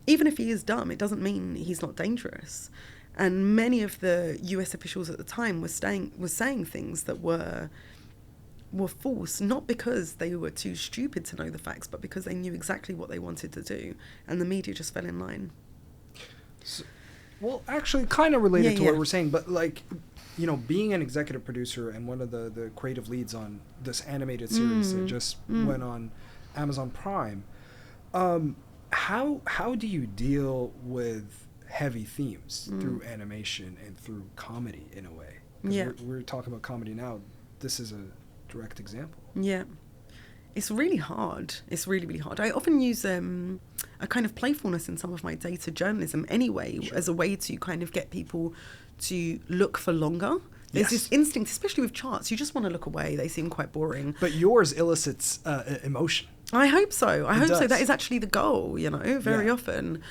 even if he is dumb, it doesn't mean he's not dangerous. And many of the US officials at the time were saying things that were false, not because they were too stupid to know the facts, but because they knew exactly what they wanted to do, and the media just fell in line. So, well, actually, kind of related to what we're saying, but, like, you know, being an executive producer and one of the creative leads on this animated series that just went on Amazon Prime, how do you deal with heavy themes through animation and through comedy in a way? We're talking about comedy now. This is a direct example. Yeah. It's really hard. It's really, really hard. I often use a kind of playfulness in some of my data journalism anyway, as a way to kind of get people to look for longer. There's this instinct, especially with charts, you just want to look away. They seem quite boring. But yours elicits emotion. I hope so. I hope so. That is actually the goal, you know, very often.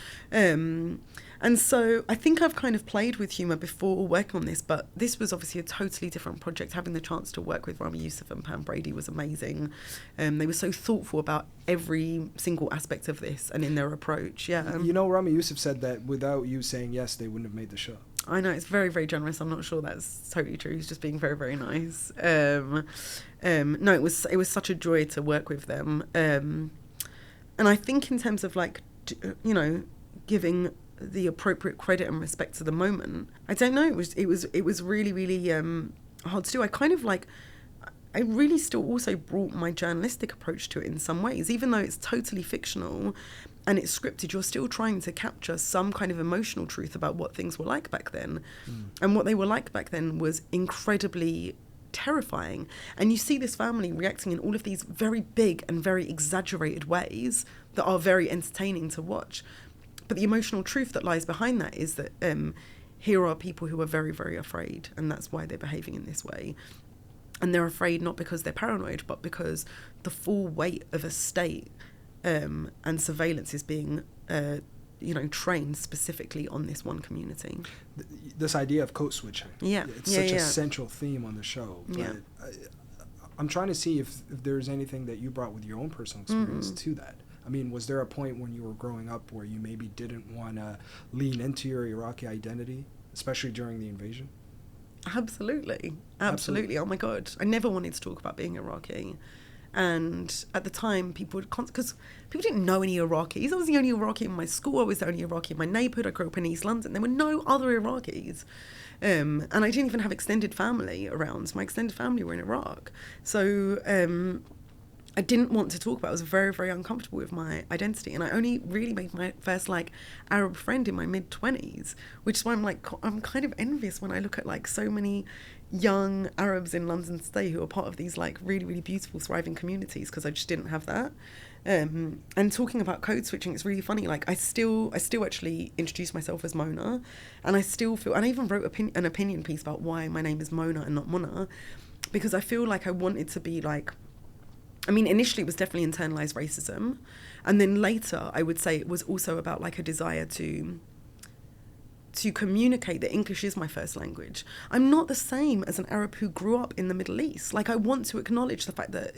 And so I think I've kind of played with humour before working on this, but this was obviously a totally different project. Having the chance to work with Rami Youssef and Pam Brady was amazing. They were so thoughtful about every single aspect of this and in their approach. Yeah. You know, Rami Youssef said that without you saying yes, they wouldn't have made the show. I know, it's very, very generous. I'm not sure that's totally true. He's just being very, very nice. No, it was such a joy to work with them. And I think in terms of, like, you know, giving the appropriate credit and respect to the moment, I don't know, it was really, really hard to do. I kind of, like, I really still also brought my journalistic approach to it in some ways. Even though it's totally fictional and it's scripted, you're still trying to capture some kind of emotional truth about what things were like back then. And what they were like back then was incredibly terrifying. And you see this family reacting in all of these very big and very exaggerated ways that are very entertaining to watch. But the emotional truth that lies behind that is that here are people who are very, very afraid, and that's why they're behaving in this way. And they're afraid not because they're paranoid, but because the full weight of a state and surveillance is being, trained specifically on this one community. This idea of code switching. Yeah. It's such a central theme on the show. But I'm trying to see if there's anything that you brought with your own personal experience to that. I mean, was there a point when you were growing up where you maybe didn't want to lean into your Iraqi identity, especially during the invasion? Absolutely. Oh my God. I never wanted to talk about being Iraqi. And at the time, people would, because people didn't know any Iraqis. I was the only Iraqi in my school. I was the only Iraqi in my neighbourhood. I grew up in East London. There were no other Iraqis. And I didn't even have extended family around. My extended family were in Iraq. So I didn't want to talk about it. I was very, very uncomfortable with my identity. And I only really made my first, Arab friend in my mid-20s, which is why I'm kind of envious when I look at, so many young Arabs in London today who are part of these, really, really beautiful, thriving communities, because I just didn't have that. And talking about code switching, it's really funny. I still actually introduce myself as Mona, and I still feel, and I even wrote an opinion piece about why my name is Mona and not Mona, because I feel like I wanted to be initially it was definitely internalized racism, and then later I would say it was also about a desire to communicate that English is my first language. I'm not the same as an Arab who grew up in the Middle East. I want to acknowledge the fact that,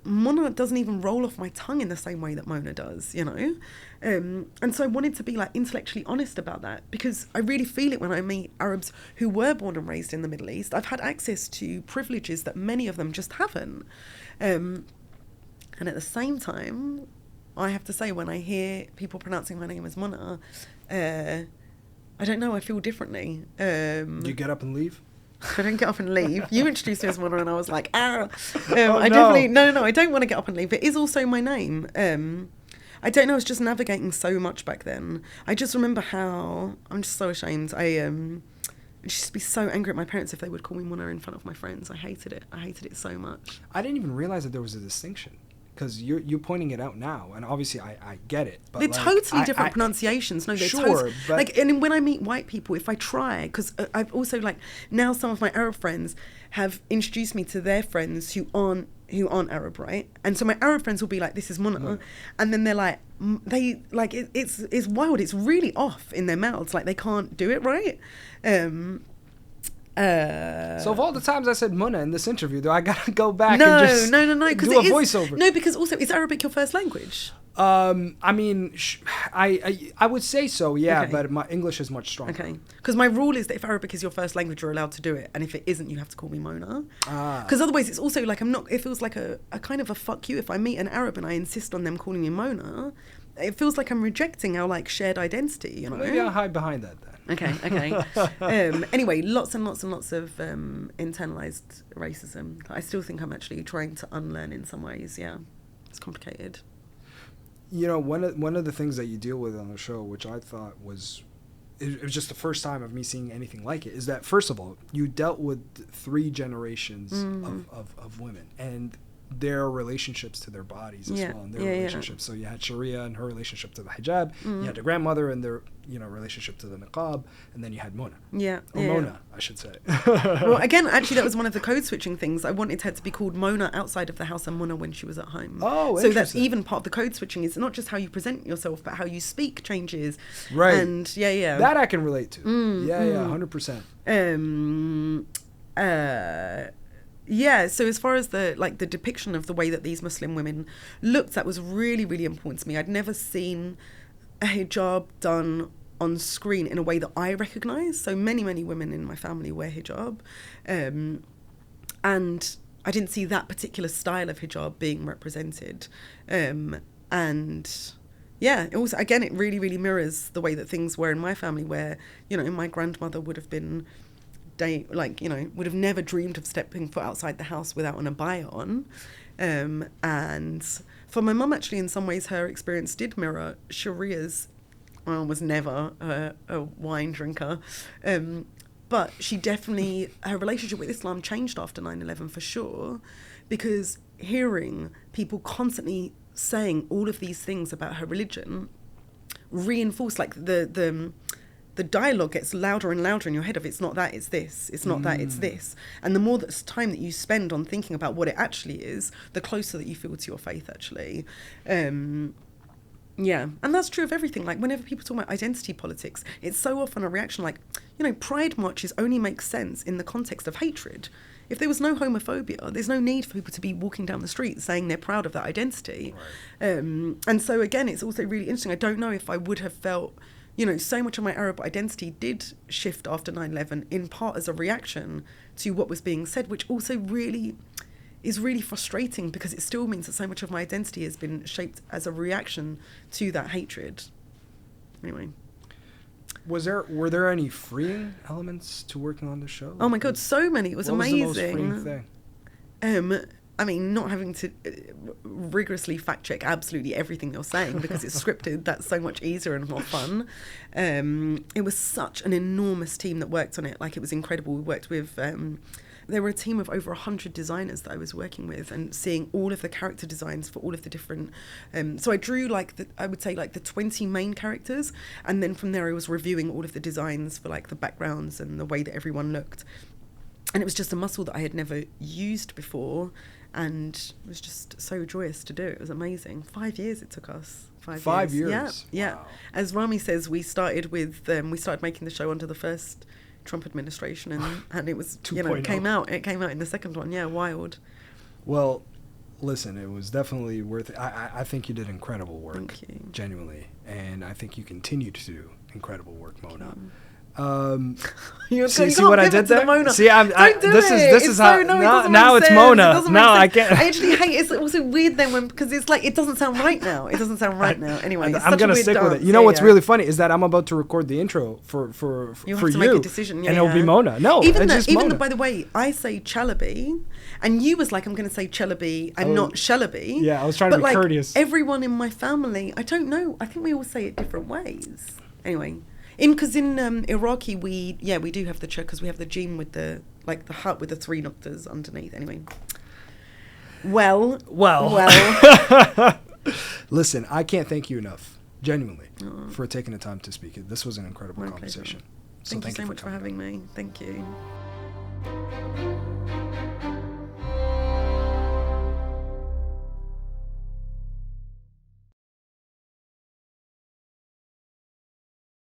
Mona doesn't even roll off my tongue in the same way that Mona does, And so I wanted to be intellectually honest about that, because I really feel it when I meet Arabs who were born and raised in the Middle East. I've had access to privileges that many of them just haven't. And at the same time, I have to say, when I hear people pronouncing my name as Mona, I don't know, I feel differently. You get up and leave? I don't get up and leave. You introduced me as Mona and I was like, I no. definitely, no, I don't want to get up and leave. It is also my name. I don't know, I was just navigating so much back then. I just remember how, I'm just so ashamed. I just be so angry at my parents if they would call me Mona in front of my friends. I hated it so much. I didn't even realize that there was a distinction, because you're pointing it out now, and obviously I get it. But they're totally different pronunciations. No, they're sure, but and when I meet white people, if I try, because I've also now some of my Arab friends have introduced me to their friends who aren't Arab, right? And so my Arab friends will be like, "This is Mona," and then they're like, it's wild. It's really off in their mouths. They can't do it right. So of all the times I said Mona in this interview, do I gotta go back and just do a voiceover? No, because also, is Arabic your first language? I would say so, yeah, Okay. but my English is much stronger. Okay, because my rule is that if Arabic is your first language, you're allowed to do it, and if it isn't, you have to call me Mona. Because otherwise, it's also it feels like a kind of a fuck you if I meet an Arab and I insist on them calling me Mona. It feels like I'm rejecting our shared identity, Maybe I'll hide behind that then. Okay. Anyway, lots and lots and lots of internalized racism. I still think I'm actually trying to unlearn in some ways. Yeah, it's complicated. One of the things that you deal with on the show, which I thought was just the first time of me seeing anything like it, is that, first of all, you dealt with 3 generations of women and their relationships to their bodies as well, and their relationships. So you had Sharia and her relationship to the hijab, you had the grandmother and their relationship to the niqab, and then you had Mona. Mona, I should say. Well, again, actually, that was one of the code switching things. I wanted her to be called Mona outside of the house and Mona when she was at home. Oh, so that's even part of the code switching. It's not just how you present yourself, but how you speak changes. Right. And that I can relate to. 100%. Yeah, so as far as the depiction of the way that these Muslim women looked, that was really, really important to me. I'd never seen a hijab done on screen in a way that I recognise. So many, many women in my family wear hijab. And I didn't see that particular style of hijab being represented. And yeah, it also, again, it really, really mirrors the way that things were in my family, where, my grandmother would have been day, like, you know, would have never dreamed of stepping foot outside the house without an abaya on. And for my mum, actually, in some ways, her experience did mirror Sharia's. Well, was never a wine drinker. But she definitely, her relationship with Islam changed after 9/11 for sure, because hearing people constantly saying all of these things about her religion reinforced, like, the dialogue gets louder and louder in your head of, it's not that, it's this, it's not that, it's this. And the more time that you spend on thinking about what it actually is, the closer that you feel to your faith, actually. Yeah, and that's true of everything. Like, whenever people talk about identity politics, it's so often a reaction like, you know, pride marches only make sense in the context of hatred. If there was no homophobia, there's no need for people to be walking down the street saying they're proud of that identity. Right. And so, again, it's also really interesting. I don't know if I would have felt, you know, so much of my Arab identity did shift after 9/11, in part as a reaction to what was being said, which also really is really frustrating, because it still means that so much of my identity has been shaped as a reaction to that hatred. Anyway. Were there any freeing elements to working on the show? Oh my God, so many. It was amazing. What was the most freeing thing? I mean, not having to rigorously fact check absolutely everything you're saying because it's scripted, that's so much easier and more fun. It was such an enormous team that worked on it. Like, it was incredible. We worked with... there were a team of over 100 designers that I was working with, and seeing all of the character designs for all of the different... so I drew, I would say, the 20 main characters, and then from there I was reviewing all of the designs for, the backgrounds and the way that everyone looked. And it was just a muscle that I had never used before, and it was just so joyous to do. It was amazing. 5 years it took us. 5 years? Yeah. Wow. As Rami says, we started making the show under the first Trump administration, and it was, it came out in the second one. Yeah, wild. Well, listen, it was definitely worth it. I think you did incredible work. Thank you. Genuinely. And I think you continue to do incredible work, Mona. You see what I did there? Mona. See, this is how now it's Mona. Now I can't. I actually hate it. It's also weird then because it's like, it doesn't sound right now. It doesn't sound right now. Anyway, I'm gonna stick with it. You know what's really funny is that I'm about to record the intro for you have to make a decision, and it'll be Mona. No, even Mona. by the way, I say Chalabi, and you was like, I'm going to say Chalabi and not Chalabi. Yeah, I was trying to be courteous. Everyone in my family, I don't know. I think we all say it different ways. Anyway. Because in Iraqi we do have the cha, because we have the jim with the hut with the 3 nuqtas underneath. Anyway, well. Listen, I can't thank you enough, genuinely, for taking the time to speak. This was an incredible conversation. Thank you so much for having me. Thank you.